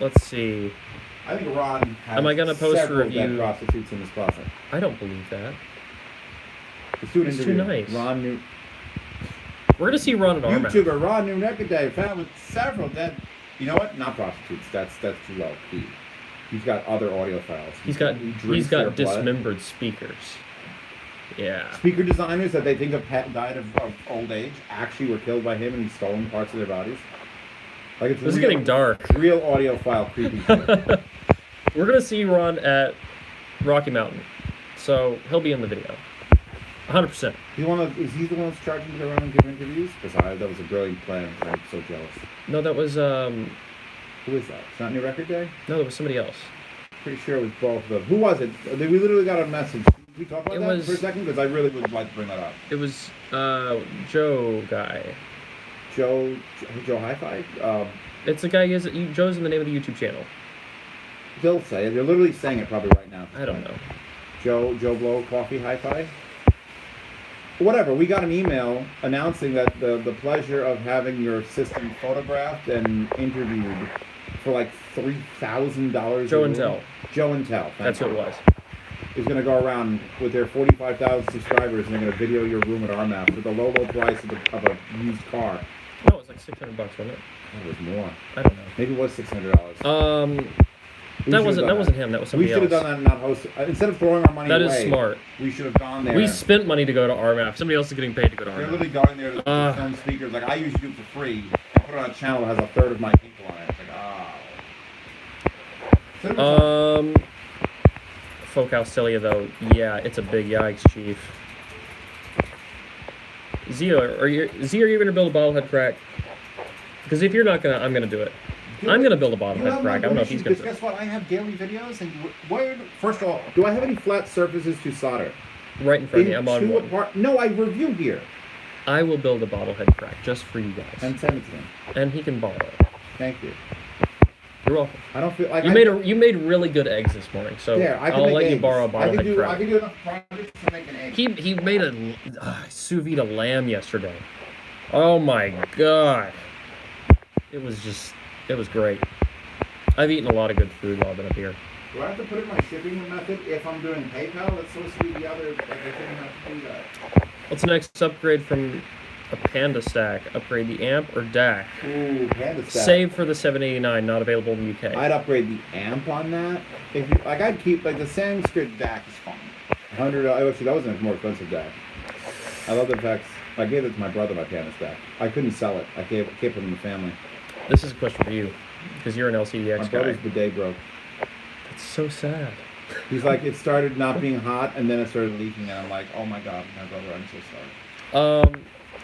Let's see. I think Ron has Am I gonna post a several dead review? prostitutes in his closet. I don't believe that. Let's do an He's too interview. nice. Ron New We're gonna see Ron at our YouTuber Ron New Record Day found with several dead. You know what? Not prostitutes. That's too low. He's got other audio files. He's got He drinks their blood. dismembered speakers. Yeah. Speaker designers that they think have died of old age actually were killed by him and he's stolen parts of their bodies. Like it's This is real, getting dark. real audiophile creepy shit. We're gonna see Ron at Rocky Mountain, so he'll be in the video. 100%. Is he the one that's charging to go around and give interviews? Because that was a brilliant plan. I'm so jealous. No, that was Who is that? It's not New Record Day? no, that was somebody else. Pretty sure it was both of them. Who was it? We literally got a message. Can we talk about It that was- for a second? Because I really would like to bring that up. It was Joe guy. Joe Hi-Fi? It's the guy. Joe's in the name of the YouTube channel. They'll say it. They're literally saying it probably right now. I don't know. Joe Blow Coffee Hi-Fi? Whatever. We got an email announcing that the pleasure of having your system photographed and interviewed for like $3,000. Joe and Tell. Joe and Tell. That's who it was. Is going to go around with their 45,000 subscribers, and they're going to video your room at RMAP for the low price of a used car. No, it was like $600, wasn't it? It was more. I don't know. Maybe it was $600. That wasn't him. That was somebody We should have else. done that and not host. Instead of throwing our money That away, is smart. we should have gone there. We spent money to go to RMAP. Somebody else is getting paid to go to They're RMAP. literally going there to film speakers. Like, I usually do it for free. I put it on a channel that has a third of my people on it. It's like, oh. Folk Australia though, yeah, it's a big yikes, Chief. Zio, are you gonna build a bottlehead crack? Because if you're not gonna, I'm gonna do it. I'm gonna build a bottlehead crack. I don't know if he's gonna. Guess what? I have daily videos, and first of all, do I have any flat surfaces to solder? Right in front of me, I'm on one. No, I review here. I will build a bottlehead crack just for you guys. And send it to him. And he can borrow it. Thank you. You're welcome. I don't feel like you made really good eggs this morning, so I'll let you borrow a bottlehead crack. I can do enough projects to make an egg. He made a sous vide lamb yesterday. Oh my god. It was great. I've eaten a lot of good food while I've been up here. Do I have to put in my shipping method if I'm doing PayPal? It's supposed to be the other, like, I shouldn't have to do that. What's the next upgrade from a Panda Stack? Upgrade the amp or DAC? Ooh, Panda Stack. Save for the 789, not available in the UK. I'd upgrade the amp on that. If you, like, I'd keep, like, the Sanskrit DAC is fine. $100, actually, that wasn't a more expensive DAC. I love the effects. I gave it to my brother, my Panda Stack. I couldn't sell it. I kept it in the family. This is a question for you, because you're an LCDX My guy. brother's bidet broke. It's so sad. He's like, it started not being hot, and then it started leaking, and I'm like, oh my god, my brother, I'm so sorry.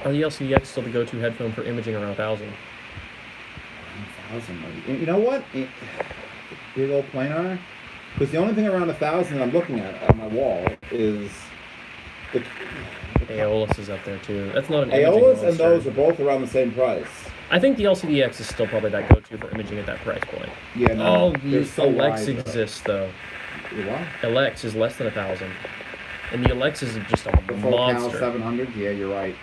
Are the LCDX still the go-to headphone for imaging around 1,000? 1,000, you know what? Big old planar. Because the only thing around 1,000 that I'm looking at on my wall is the Aeolus is up there too. That's not an imaging Aeolus, and monster. those are both around the same price. I think the LCDX is still probably that go-to for imaging at that price point. Yeah, no, Oh, the they're so Alex wide, exists though. The what? Alex is less than 1,000, and the Alex is just a The Focal monster. 700. Yeah, you're right.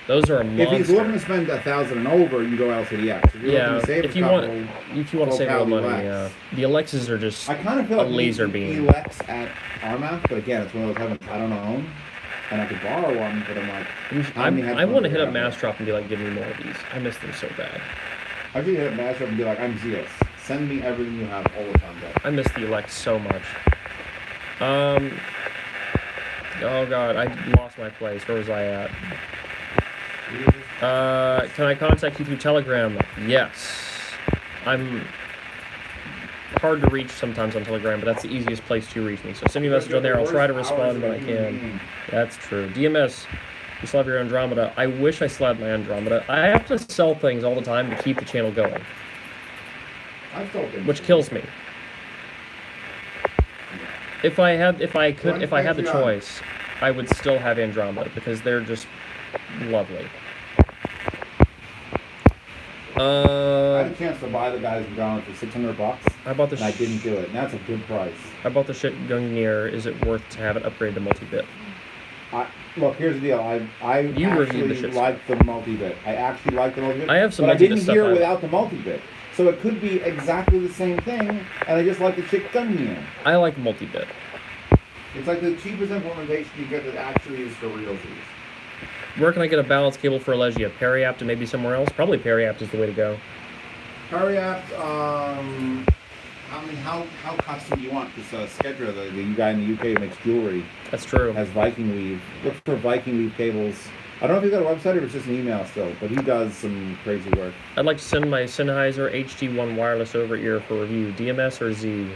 Those are a If monster. he's looking to spend 1,000 and over, you go LCDX. If you're Yeah, looking to save if a you couple, want to save a little money, Focal yeah. Lex. The Alexes are just I kind of feel a like laser we beam. Lex at RMAP, but again, it's one of those heavens I don't own, and I could borrow one, but I'm like, how many I headphones want to do hit I up have? Mastrop and be like, give me more of these. I miss them so bad. I should hit up Mastrop and be like, I'm Zeus. Send me everything you have all the time, bro. I miss the Alex so much. Oh god, I lost my place. Where was I at? Can I contact you through Telegram? Yes. I'm hard to reach sometimes on Telegram, but that's the easiest place to reach me. So send me a message on there. I'll try to respond when I can. That's true. DMS, you still have your Andromeda. I wish I still had my Andromeda. I have to sell things all the time to keep the channel going, which kills me. If I had the choice, I would still have Andromeda because they're just lovely. I had a chance to buy the guys in Brown for $600, I bought the and I didn't do it, and that's a good price. I bought the shit Gungnir. Is it worth to have it upgrade to multi-bit? Look, here's the deal. I You reviewed the actually shit like the multi-bit. I actually like the multi-bit. I have some but I multi-bit didn't stuff hear I- without the multi-bit. So it could be exactly the same thing, and I just like the chick Gungnir. I like multi-bit. It's like the cheapest implementation you get that actually is for realsies. Where can I get a balance cable for Alegia? Periapt and maybe somewhere else? Probably Periapt is the way to go. Periapt, how custom do you want? Because Skedra, the guy in the UK who makes jewelry, That's true. has Viking Weave. Look for Viking Weave cables. I don't know if he's got a website or if it's just an email still, but he does some crazy work. I'd like to send my Sennheiser HD1 wireless over ear for review. DMS or Z?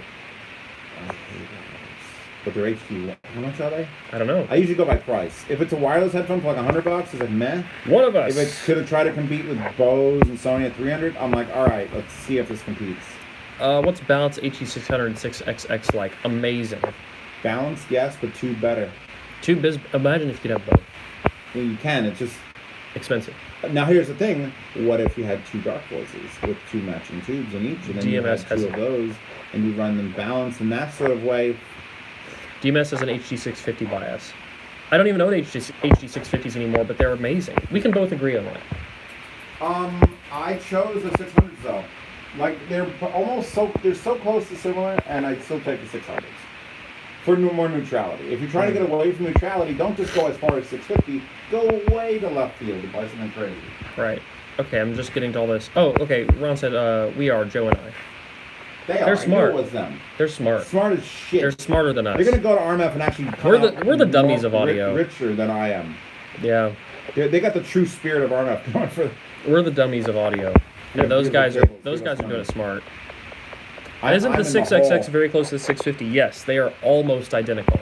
but they're HD. How much are they? I don't know. I usually go by price. If it's a wireless headphone for like $100, it's like meh. One of us. If it's to try to compete with Bose and Sony at 300, I'm like, all right, let's see if this competes. What's Balance HE600 6XX like? Amazing. Balanced, yes, but tube better. Imagine if you could have both. Well, you can. It's just Expensive. now. Here's the thing: what if you had two dark voices with two matching tubes in each, and then you DMS had has two of those, and you run them balanced in that sort of way? DMS has an HD650 bias. I don't even own HD650s anymore, but they're amazing. We can both agree on that. I chose the 600s though. Like they're so close to similar, and I'd still take the 600s for more neutrality. If you're trying to get away from neutrality, don't just go as far as 650. Go way to left field and buy something crazy. Right. Okay, I'm just getting to all this. Oh, okay. Ron said, we are, Joe and I. They're smart. I knew it was them. They're smart. Smart as shit. They're smarter than us. They're gonna go to RMF and actually come We're the dummies more of audio. richer than I am. Yeah. They got the true spirit of RMF going for. We're the dummies of audio. Yeah, And those give guys us are tables, those give us guys are doing it money. smart. I'm Isn't the in 6XX hole. very close to the 650? Yes, they are almost identical.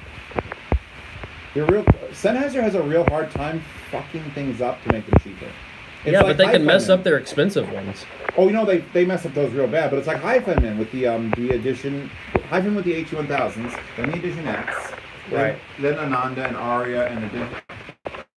Sennheiser has a real hard time fucking things up to make them cheaper. It's Yeah, like but they can Hi-Fi mess Man. up their expensive ones. Oh, they mess up those real bad, but it's like Hi-Fi Man with the edition, Hi-Fi Man with the HE1000s, then the Edition X, Right. then Ananda and Aria and Edition.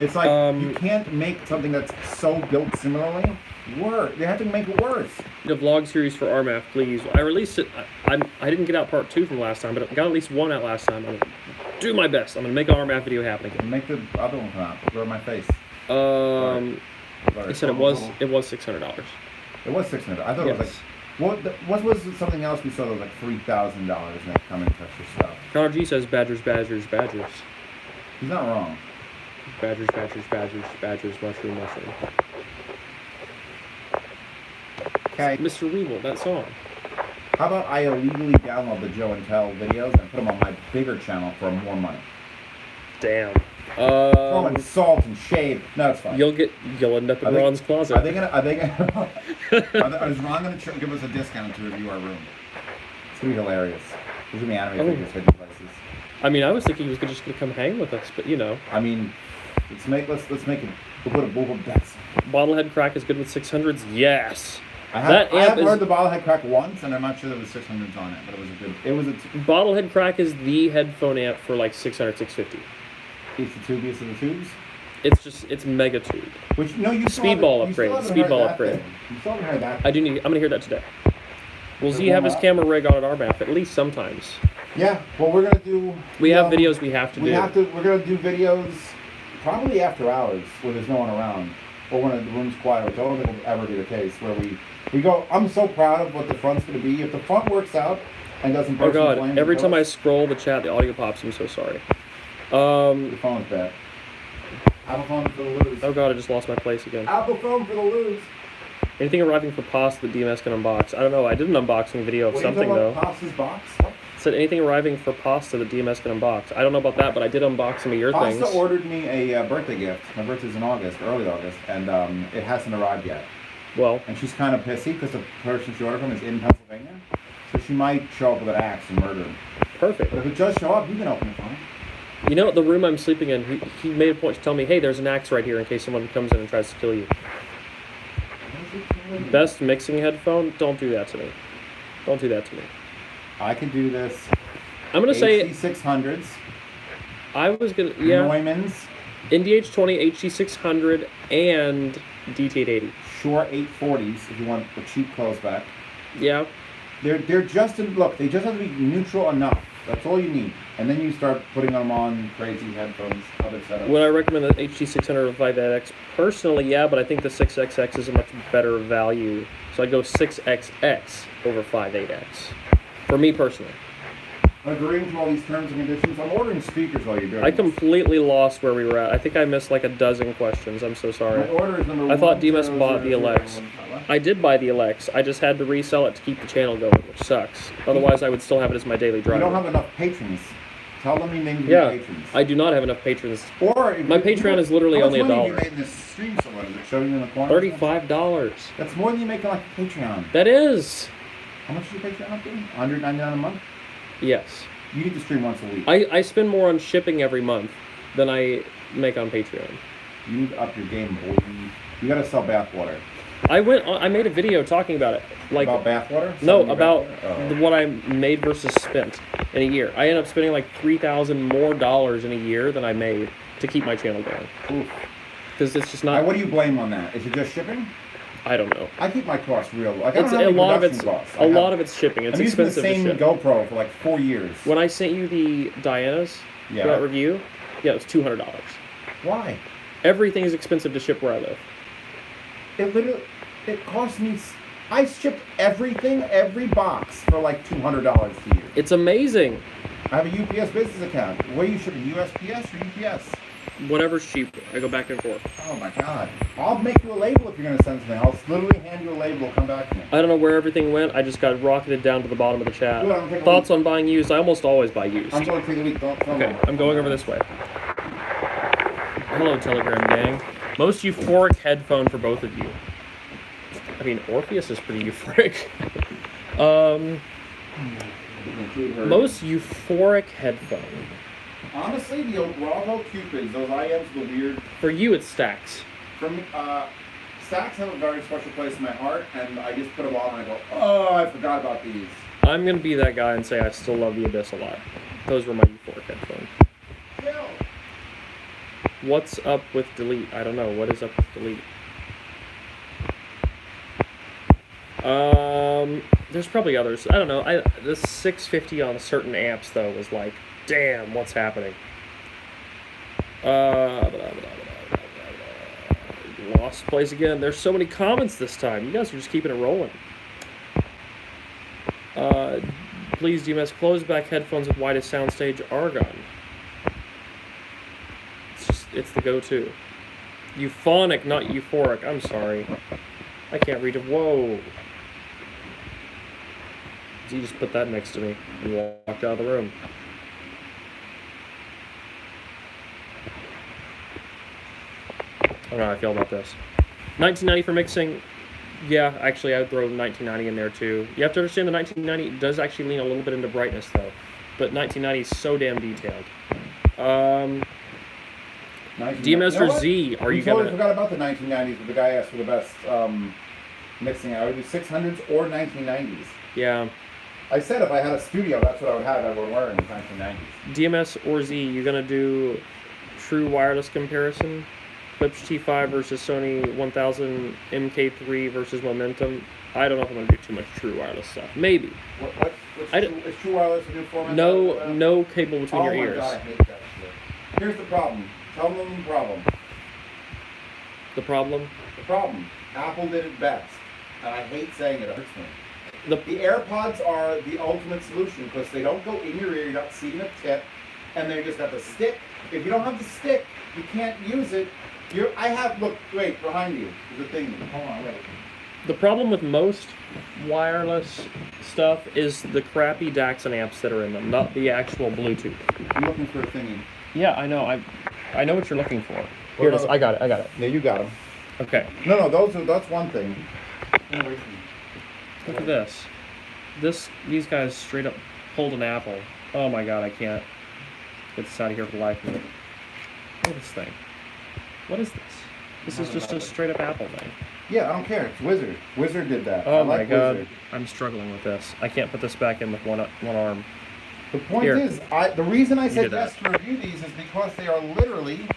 It's like you can't make something that's so built similarly worse. They have to make it worse. The vlog series for RMAF, please. I released it. I didn't get out part 2 from last time, but I got at least 1 out last time. I'm gonna do my best. I'm gonna make an RMAF video happen again. Make the other one come out. Put it on my face. They said it was $600. It was $600. I thought it was like what was something else we saw that was like $3,000 and they come and touch your stuff. Connor G says Badgers, Badgers, Badgers. He's not wrong. Badgers, Badgers, Badgers, Badgers, mushroom, mushroom. Okay. Mr. Weevil, that song. How about I illegally download the Joe and Tell videos and put them on my bigger channel for more money? Damn. Throw in salt and shave. No, it's fine. You'll end up in Ron's closet. Are they gonna? Is Ron gonna give us a discount to review our room? It's gonna be hilarious. There's gonna be anime figures hidden places. I mean, I was thinking he was just gonna come hang with us, but you know. I mean, let's make it. We'll put bets. Bottlehead crack is good with 600s. Yes. I have heard the Bottlehead crack once, and I'm not sure there was 600s on it, but it was a good. It was a. Bottlehead crack is the headphone amp for like 600, 650. It's the tubiest of the tubes. It's mega tube. Which you Speedball upgrade. Speedball upgrade. You still haven't heard that. I'm gonna hear that today. Will Is it Z have warm his up? camera rig on at RMAF at least sometimes? Yeah. Well, we're gonna do. We have videos we have to do. We're gonna do videos probably after hours when there's no one around, or when the room's quiet, which I don't think will ever be the case. Where we go. I'm so proud of what the front's gonna be. If the front works out and doesn't Oh burst in god! flames, Every it time I goes. scroll the chat, the audio pops. I'm so sorry. The phone's bad. Apple phone for the lose. Oh god! I just lost my place again. Apple phone for the lose. Anything arriving for pasta that DMS can unbox? I don't know. I did an unboxing video of What are you something talking though. about, Pasta's box? It said anything arriving for pasta that DMS can unbox. I don't know about that, but I did unbox some of your Pasta things. ordered me a birthday gift. My birthday's in August, early August, and it hasn't arrived yet. Well, And she's kind of pissy because the person she ordered from is in Pennsylvania. So she might show up with an axe and murder him. perfect. But if it does show up, you can open it for me. You know, the room I'm sleeping in, he made a point to tell me, hey, there's an axe right here in case someone comes in and tries to kill you. Best mixing headphone? Don't do that to me. Don't do that to me. I can do this. I'm going to say, HC600s, I was going to, yeah, Neumann's, NDH20, HG600, and DT880. Shure 840s if you want the cheap close back. Yeah. They're just look, they just have to be neutral enough. That's all you need. And then you start putting them on crazy headphones, other setups. Would I recommend the HG600 or 5.8X? Personally, yeah, but I think the 6XX is a much better value. So I'd go 6XX over 5.8X. For me personally. Agreeing to all these terms and conditions, I'm ordering speakers while you're doing I this. completely lost where we were at. I think I missed like a dozen questions. I'm so My sorry. order is number I thought Demas bought the 1000. Alex. I did buy the Alex. I just had to resell it to keep the channel going, which sucks. Otherwise, I would still have it as my daily You don't driver. have enough patrons. Tell them you named Yeah, your patrons. I do not have enough patrons. Or if My Patreon is literally how much only money $1. have you made in this stream so far? Is it showing you in the corner? $35. That's more than you make on like Patreon. That is. How much is your Patreon up to? $199 a month? Yes. You need to stream once a week. I spend more on shipping every month than I make on Patreon. You need to up your game, boy. You gotta sell bathwater. I made a video talking about it. Like, About bathwater? no, Selling your about bathwater? what I made versus spent in a year. I ended up spending like $3,000 more in a year than I made to keep my channel going. Oof. Because it's just Now, not. what do you blame on that? Is it just shipping? I don't know. I keep my costs real. Like, I It's don't have a any lot of production it's costs. a lot of it's shipping. It's I'm using the expensive to same ship. GoPro for like 4 years. When I sent you the Diana's for that Yeah. review, yeah, it was $200. Why? Everything is expensive to ship where I live. It cost me. I shipped everything, every box for like $200 to you. It's amazing. I have a UPS business account. Where are you shipping? USPS or UPS? Whatever's cheap, I go back and forth. Oh my god. I'll make you a label if you're gonna send something. I'll literally hand you a label. Come back to me. I don't know where everything went. I just got rocketed down to the bottom of the chat. Good, I'm taking a Thoughts week. on buying used? I almost always buy used. I'm going to take a week. Don't Okay, I'm going over this way. Hello, Telegram gang. Most euphoric headphone for both of you. I mean, Orpheus is pretty euphoric. Most euphoric headphone. Honestly, the old Bravo Cupids, those IMs, the weird. For you, it's Stax. For me, Stacks have a very special place in my heart, and I just put them on and I go, oh, I forgot about these. I'm gonna be that guy and say I still love the Abyss a lot. Those were my euphoric headphones. Chill. What's up with delete? I don't know. What is up with delete? There's probably others. I don't know. The 650 on certain amps though was like, damn, what's happening? Lost place again. There's so many comments this time. You guys are just keeping it rolling. Please, DMS, close back headphones with widest soundstage Argon. It's the go-to. Euphonic, not euphoric. I'm sorry. I can't read it. Whoa. Z just put that next to me and walked out of the room. I don't know how I feel about this. 1990 for mixing. Yeah, actually, I would throw 1990 in there too. You have to understand the 1990 does actually lean a little bit into brightness though. But 1990 is so damn detailed. DMS or Z, are you totally gonna... forgot about the 1990s, but the guy asked for the best mixing. I would do 600s or 1990s. Yeah. I said if I had a studio, that's what I would have. I would wear in the 1990s. DMS or Z, you gonna do true wireless comparison? Klipsch T5 versus Sony 1000 MK3 versus Momentum. I don't know if I'm gonna do too much true wireless stuff. Maybe. Is True Wireless a new format? No cable between your Oh my ears. god, I hate that shit. Here's the problem. Tell them the problem. The problem? The problem. Apple did it best. And I hate saying it. It hurts me. The The AirPods are the ultimate solution because they don't go in your ear. You're not seeing a tip. And they just got the stick. If you don't have the stick, you can't use it. Look, wait, behind you. There's a thing. Hold on, wait. The problem with most wireless stuff is the crappy DACs and amps that are in them, not the actual Bluetooth. I'm looking for a thingy. Yeah, I know. I know what you're looking for. Here it is. I got it. Yeah, you got them. Okay. No, that's one thing. Look at this. These guys straight up pulled an apple. Oh my god, I can't get this out of here for the life of me. Look at this thing. What is this? This is just a straight up apple thing. Yeah, I don't care. It's Wizard. Wizard did that. Oh I my like god. Wizard. I'm struggling with this. I can't put this back in with one arm. The point Here. is, the reason I You said did yes that. to review these is because they are literally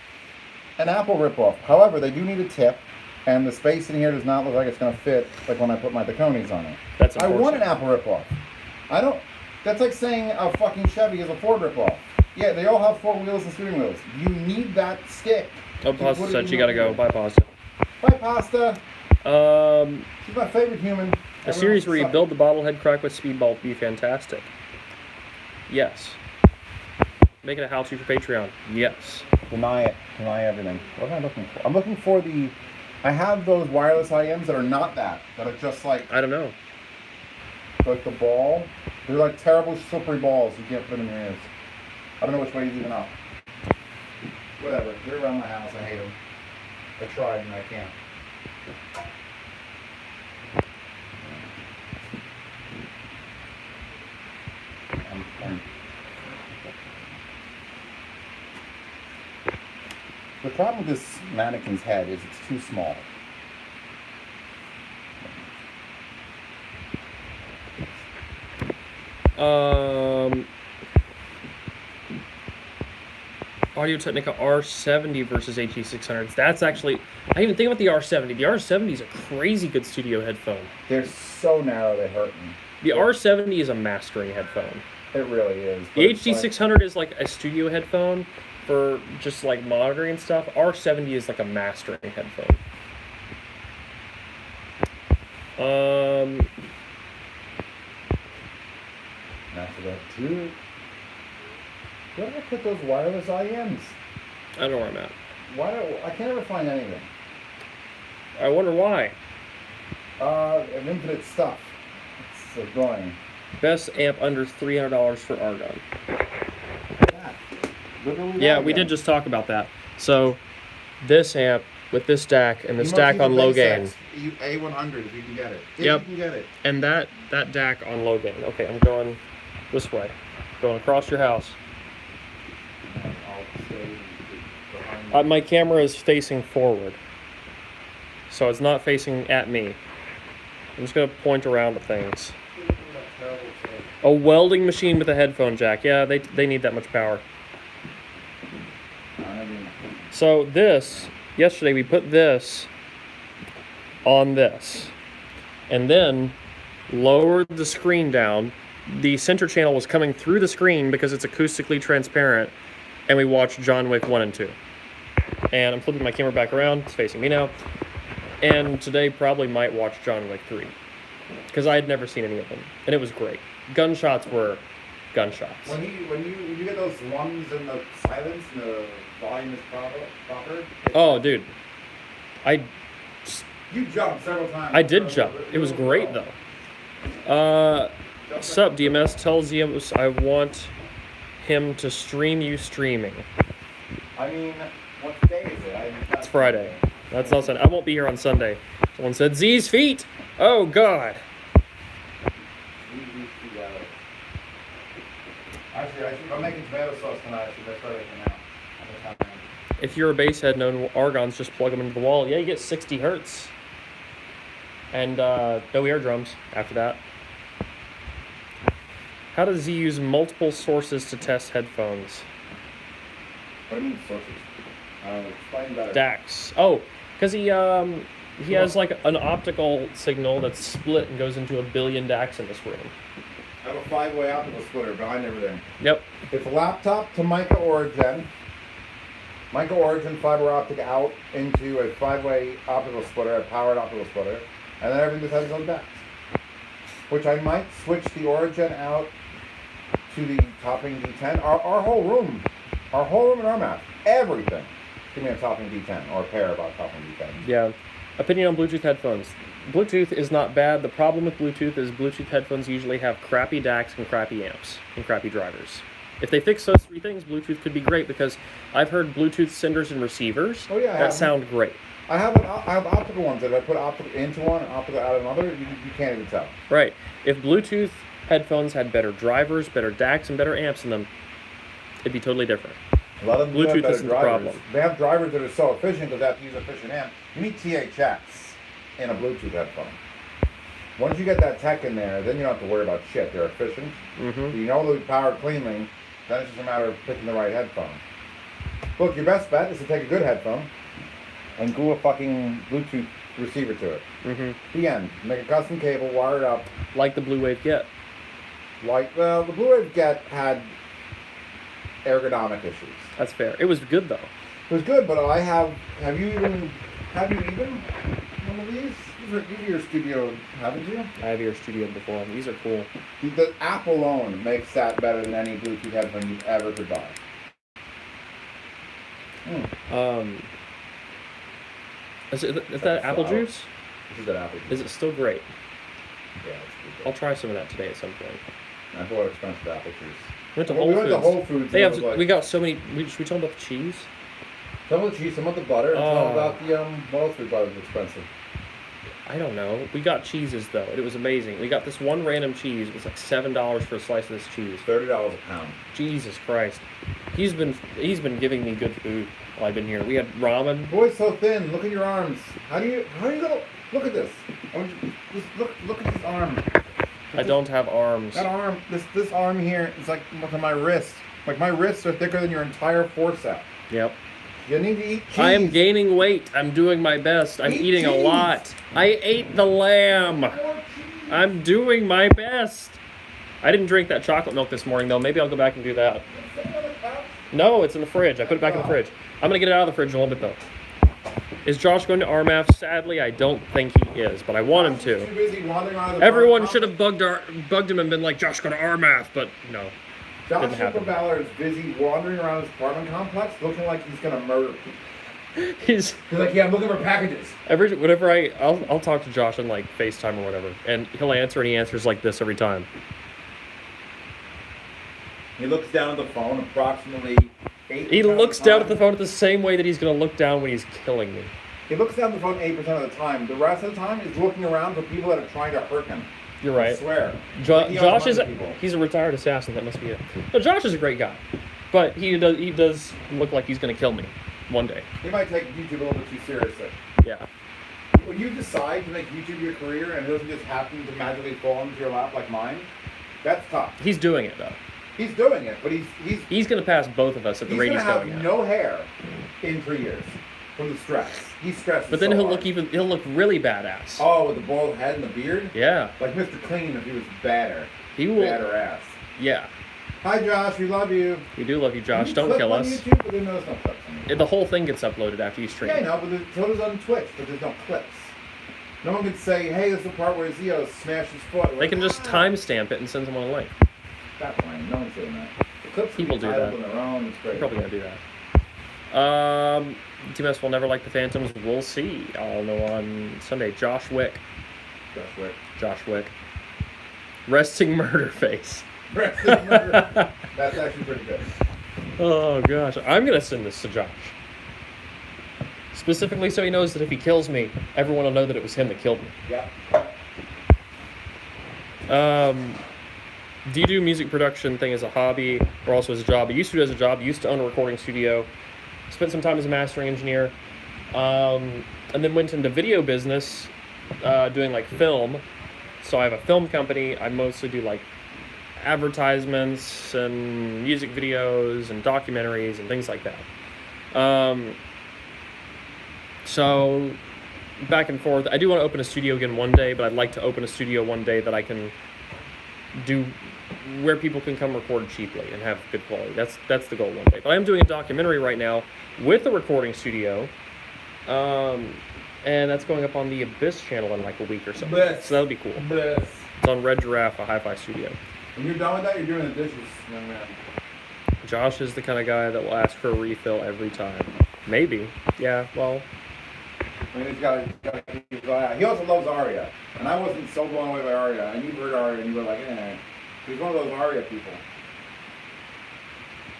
an Apple ripoff. However, they do need a tip, and the space in here does not look like it's going to fit like when I put my Daconis on it. That's I want an unfortunate. Apple ripoff. I don't. That's like saying a fucking Chevy is a Ford ripoff. Yeah, they all have 4 wheels and steering wheels. You need that stick. Oh, to Pasta put it said in she your gotta go. ear. Bye, Pasta. Bye, Pasta. She's my favorite human. A series where you build the bottlehead crack with speedball would be fantastic. Yes. Make it a how-to for Patreon. Yes. Deny it. Deny everything. What am I looking for? I'm looking for the... I have those wireless IMs that are not that are just like I don't know. the ball. They're like terrible slippery balls. You can't put them in your ears. I don't know which way you leave them out. Whatever. They're around my house. I hate them. I tried and I can't. The problem with this mannequin's head is it's too small. Audio-Technica R70 versus HE600s. That's actually, I didn't even think about the R70. The R70 is a crazy good studio headphone. They're so narrow they hurt me. The R70 is a mastering headphone. It really is. The HD600 is like a studio headphone for just like monitoring and stuff. R70 is like a mastering headphone. After that, too. Where did I put those wireless IMs? I don't know where I'm at. I can't ever find anything. I wonder why. An infinite stuff. It's annoying. Best amp under $300 for Argon. That. Literally Yeah, that we again. did just talk about that. So, this amp with this DAC and the stack on low gain, A100 if you can get it. If Yep. you can get it. and that DAC on low gain. Okay, I'm going this way, going across your house. I'll stay behind My camera is facing forward, so it's not facing at me. I'm just gonna point around at things. A welding machine with a headphone jack. Yeah, they need that much power. So this, yesterday we put this on this, and then lowered the screen down. The center channel was coming through the screen because it's acoustically transparent, and we watched John Wick 1 and 2. And I'm flipping my camera back around, it's facing me now. And today probably might watch John Wick 3, because I had never seen any of them, and it was great. Gunshots were gunshots. When you get those lungs and the silence and the volume is proper. Oh, dude. You jumped several times. I did jump. It was great, though. Sup, DMS? Tell ZMS I want him to stream you streaming. I mean, what day is it? It's Friday. That's not Sunday. I won't be here on Sunday. Someone said, Z's feet! Oh, God. Actually, I'm making tomato sauce tonight, so that's right now. If you're a bass head known Argons, just plug them into the wall. Yeah, you get 60 hertz. And no ear drums after that. How does he use multiple sources to test headphones? What do you mean sources? Explain better. DAX. Oh, because he has like an optical signal that's split and goes into a billion DAX in this room. I have a 5-way optical splitter behind everything. Yep. It's a laptop to Mica Origin. Mica Origin fiber optic out into a 5-way optical splitter, a powered optical splitter, and then everything just has its own DAX. Which I might switch the Origin out to the topping D10. Our whole room in our map, everything, give me a topping D10 or a pair of our topping D10. Yeah. Opinion on Bluetooth headphones. Bluetooth is not bad. The problem with Bluetooth is Bluetooth headphones usually have crappy DACs and crappy amps and crappy drivers. If they fix those three things, Bluetooth could be great, because I've heard Bluetooth senders and receivers that sound great. I have optical ones that if I put optical into one and optical out of another, you can't even tell. Right. If Bluetooth headphones had better drivers, better DACs, and better amps in them, it'd be totally different. A lot of them do have Bluetooth better isn't the drivers. problem. They have drivers that are so efficient because they have to use efficient amp. You need THX in a Bluetooth headphone. Once you get that tech in there, then you don't have to worry about shit. They're efficient. Mm-hmm. You know they'll be powered cleanly. Then it's just a matter of picking the right headphone. Look, your best bet is to take a good headphone and glue a fucking Bluetooth receiver to it. Mm-hmm. The end. Make a custom cable, wire it up. Like the Blue Wave Get. Well, the Blue Wave Get had ergonomic issues. That's fair. It was good, though. It was good, but have you even one of these? These are your studio, haven't you? I have your studio before. These are cool. The app alone makes that better than any Bluetooth headphone you ever could buy. Is that apple sour. juice? This is that apple juice. Is it still great? Yeah, it's I'll good. try some of that today at some point. I thought expensive apple juice. We went to Well, Whole we went to Foods. Whole Foods. They and have. it was like, We got so many. Should we talk about the cheese? some of the cheese, some of the butter, and some Oh. about the what else we bought was expensive. I don't know. We got cheeses though. It was amazing. We got this one random cheese. It was like $7 for a slice of this cheese. $30 a pound. Jesus Christ. He's been giving me good food while I've been here. We had ramen. Boy's so thin. Look at your arms. How are you gonna look at this? Just look at this arm. I don't have arms. That arm, this arm here is like, look at my wrist. Like my wrists are thicker than your entire forceps. Yep. You need to eat cheese. I am gaining weight. I'm doing my best. I'm Eat eating a cheese. lot. I ate the lamb. More cheese. I'm doing my best. I didn't drink that chocolate milk this morning though. Maybe I'll go back and do that. No, it's in the fridge. I put it back in the fridge. I'm gonna get it out of the fridge in a little bit though. Is Josh going to RMAF? Sadly, I don't think he is, but I want him Too to. busy wandering around the Everyone park. should have bugged him and been like, Josh, go to RMAF, but no. Josh didn't happen. Ballard is busy wandering around his apartment complex looking like he's gonna murder people. He's He's like, yeah, I'm looking for packages. whenever I'll talk to Josh on like FaceTime or whatever, and he'll answer, and he answers like this every time. He looks down at the phone approximately 8%. He looks of the down time. at the phone the same way that he's gonna look down when he's killing me. He looks down at the phone 8% of the time. The rest of the time, he's looking around for people that are trying to hurt him. You're I right. swear. Josh He is owes people. he's a retired assassin. That must be it. No, Josh is a great guy, but he does look like he's gonna kill me one day. He might take YouTube a little bit too seriously. Yeah. When you decide to make YouTube your career and it doesn't just happen to magically fall into your lap like mine, that's tough. He's doing it though. He's doing it, but he's He's gonna pass both of us at the rate gonna he's have going at. no hair in 3 years from the stress. He's stressed. But then so he'll hard. look really badass. Oh, with the bald head and the beard, Yeah. like Mr. Clean if he was badder, He will. badder ass. Yeah. Hi, Josh. We love you. We do love you, Josh. You Don't clip kill on us. YouTube, but then there's no clips on YouTube. The whole thing gets uploaded after you stream. Yeah, I know, but so does on Twitch, but there's no clips. No one can say, hey, this is the part where Zio smashed his foot. They can just timestamp it and send someone a link. That's fine. No one's doing that. The clips can People be do tied that. up on their own. It's We're great. probably gonna do that. TMS will never like the Phantoms. We'll see. I'll know on Sunday. Josh Wick. Josh Wick. Resting murder face. That's actually pretty good. Oh gosh, I'm gonna send this to Josh. Specifically so he knows that if he kills me, everyone will know that it was him that killed me. Yeah. Do you do music production thing as a hobby or also as a job? I used to do it as a job. I used to own a recording studio. Spent some time as a mastering engineer. And then went into video business, doing like film. So I have a film company. I mostly do like advertisements and music videos and documentaries and things like that. So back and forth. I do want to open a studio again one day, but I'd like to open a studio one day that I can do where people can come record cheaply and have good quality. That's the goal one day. But I am doing a documentary right now with a recording studio. And that's going up on the Abyss channel in like a week or so. Bliss. So that'll be cool. Bliss. It's on Red Giraffe, a hi-fi studio. When you're done with that, you're doing the dishes, young man. Josh is the kind of guy that will ask for a refill every time. Maybe. Yeah, well, I mean, he's got to keep his eye out. He also loves Aria, and I wasn't so blown away by Aria. And you heard Aria, and you were like, eh. He's one of those Aria people.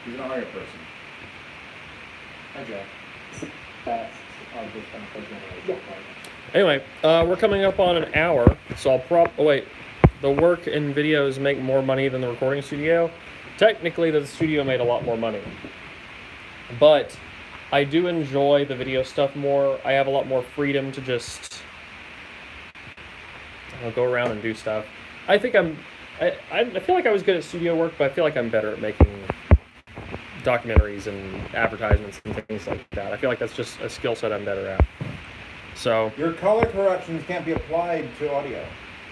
He's an Aria person. Hi, Jack. anyway, we're coming up on an hour, so I'll oh wait, the work in videos make more money than the recording studio. Technically, the studio made a lot more money, but I do enjoy the video stuff more. I have a lot more freedom to just go around and do stuff. I think I feel like I was good at studio work, but I feel like I'm better at making documentaries and advertisements and things like that. I feel like that's just a skill set I'm better at. So, Your color corrections can't be applied to audio.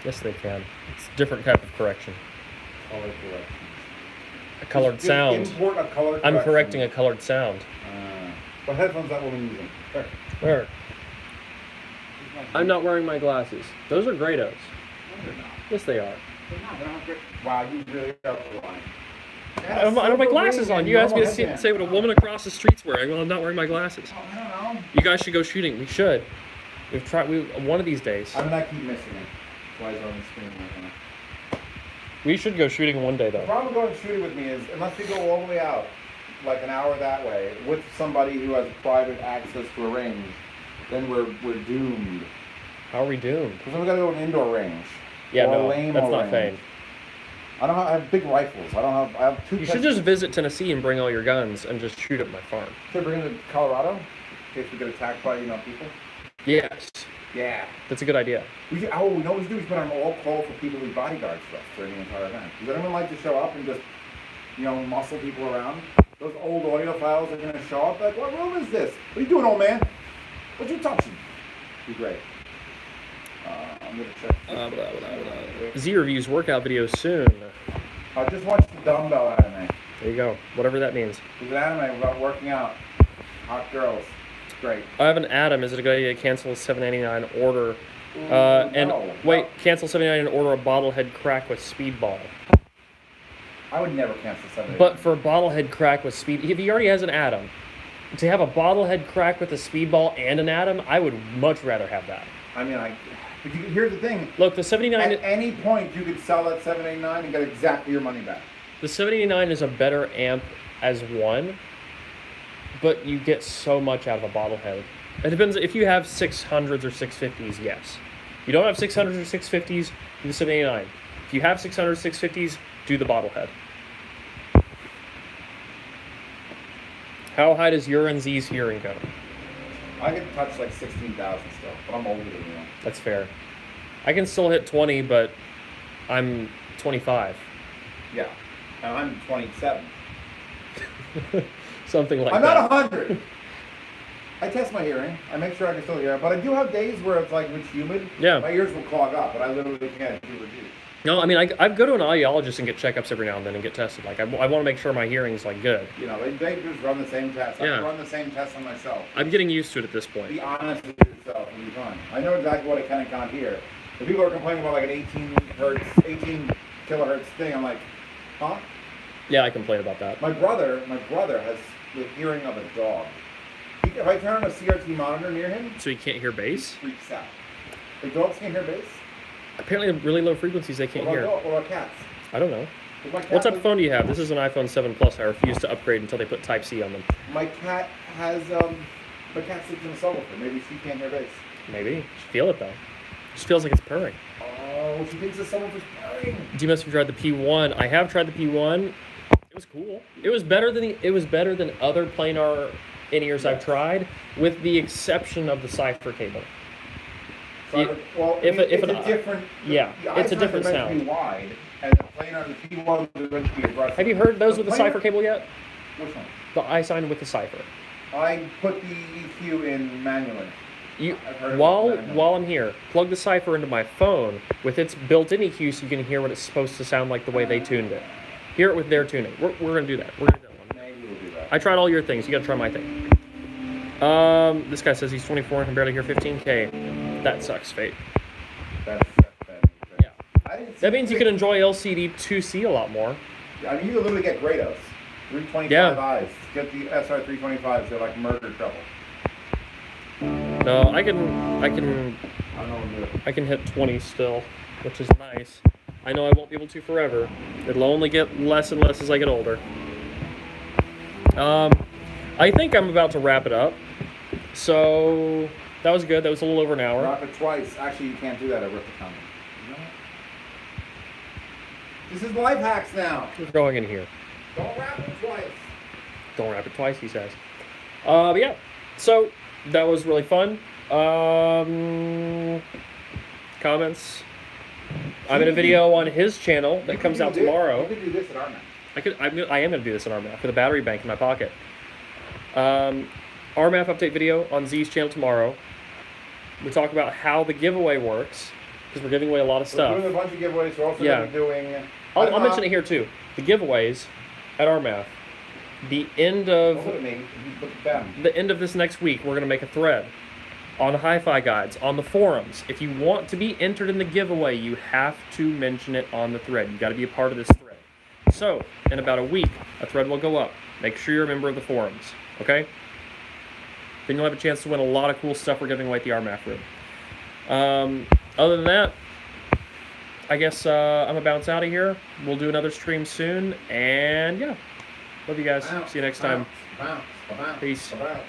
yes, they can. It's a different type of correction. Color correction. A colored Just sound. Import a color correction. I'm correcting a colored sound. What headphones that woman using? There. Where? I'm not wearing my glasses. Those are Grados. No, they're not. Yes, they are. They're not. They're not great. Wow, you really are blind. I don't have my glasses on. You asked me to say what a woman across the street's wearing. Well, I'm not wearing my glasses. Oh, I don't know. You guys should go shooting. We should. We've tried. One of these days. I mean, I keep missing it. That's why he's on the screen right now. We should go shooting one day, The though. problem going shooting with me is, unless we go all the way out, like an hour that way, with somebody who has private access to a range, then we're doomed. How are we doomed? Because then we gotta go to an indoor range. Yeah, Or a no, lame that's not range. Fane. I have big rifles. I have 2 You should just visit Tennessee and bring all your guns and just shoot at my farm. Should I bring it to Colorado? In case we get attacked by, people? Yes, Yeah. that's a good idea. We know what we should do? We should put on all call for people who bodyguards for us during the entire event. Does anyone like to show up and just, muscle people around? Those old audiophiles are going to show up like, what room is this? What are you doing, old man? What you touching? Be great. I'm going to check. Z reviews workout videos soon. I just watched the dumbbell anime. There you go. Whatever that means. It's an anime about working out. Hot girls. It's great. I have an Adam. Is it a good idea to cancel a $7.99 order? No. Cancel $7.99 and order a bottlehead crack with speedball. I would never cancel something. But for a bottlehead crack with speed, if he already has an Adam, to have a bottlehead crack with a speedball and an Adam, I would much rather have that. But here's the thing. Look, the 79. At any point, you could sell that 789 and get exactly your money back. The 789 is a better amp as one, but you get so much out of a bottlehead. It depends if you have 600s or 650s, yes. You don't have 600s or 650s, do the 789. If you have 600s, 650s, do the bottlehead. How high does your and Z's hearing go? I can touch like 16,000 still, but I'm older than you. That's fair. I can still hit 20, but I'm 25. Yeah, and I'm 27. Something like I'm that. not 100. I test my hearing. I make sure I can still hear, but I do have days where it's like it's humid. Yeah. My ears will clog up, but I literally can't do reviews. No, I mean, I go to an audiologist and get checkups every now and then and get tested. Like, I want to make sure my hearing's, like, good. They just run the same test. I Yeah. can run the same test on myself. I'm getting used to it at this point. Be honest with yourself and be fine. I know exactly what I can and can't hear. If people are complaining about like an 18 kilohertz thing, I'm like, huh? Yeah, I complain about that. My brother has the hearing of a dog. If I turn on a CRT monitor near him, So you can't hear he bass? freaks out. The dogs can't hear bass. Apparently, at really low frequencies, they can't hear. What about cats? I don't know. If my cat What type has- of phone do you have? This is an iPhone 7 Plus. I refuse to upgrade until they put Type-C on them. My cat has my cat sleeps in a subwoofer. Maybe she can't hear bass. Maybe. Just feel it, though. Just feels like it's purring. Oh, she thinks the subwoofer's purring. Do you must have tried the P1? I have tried the P1. It was cool. It was better than other planar in-ears I've tried, with the exception of the cipher cable. So well, if it's an- a different. yeah, the it's a iPhones different are meant to sound. be wide, and the planar, the P1 is meant to be aggressive. Have you heard those with the planar- cipher cable yet? Which one? The iSign with the cipher. I put the EQ in manually. You I've heard of while it manually. while I'm here, plug the cipher into my phone with its built-in EQ so you can hear what it's supposed to sound like the way they tuned it. Hear it with their tuning. We're gonna do that. We're gonna do that one. Maybe we'll do that. I tried all your things. You gotta try my thing. This guy says he's 24 and can barely hear 15K. That sucks, Fate. That's Yeah. I didn't see That means you can enjoy LCD 2C a lot more. I mean, you can literally get Grados. 325 Yeah. eyes. Get the SR 325s. They're like murder trouble. No, I can I don't know what to do. I can hit 20 still, which is nice. I know I won't be able to forever. It'll only get less and less as I get older. I think I'm about to wrap it up. So that was good. That was a little over an hour. Wrap it twice. Actually, you can't do that. I ripped the comment. You know what? This is life hacks now. We're going in here. Don't wrap it twice. Don't wrap it twice, he says. But yeah, so that was really fun. Comments. I'm in a video on his channel that comes out tomorrow. You could do this at our map. I am going to do this in RMAF with a battery bank in my pocket. RMAF update video on Z's channel tomorrow. We talk about how the giveaway works, because we're giving away a lot of We're stuff. doing a bunch of giveaways. We're also Yeah. going to be doing... I'll mention it here too. The giveaways at RMAF. The end Don't of look at me. You look at them. the end of this next week, we're going to make a thread on Hi-Fi Guides, on the forums. If you want to be entered in the giveaway, you have to mention it on the thread. You got to be a part of this thread. So, in about a week, a thread will go up. Make sure you're a member of the forums, okay? Then you'll have a chance to win a lot of cool stuff we're giving away at the RMAF room. Other than that, I guess I'm going to bounce out of here. We'll do another stream soon, and yeah. Love you guys. Bounce, See you next time. bounce, bounce, bounce, Peace. bounce.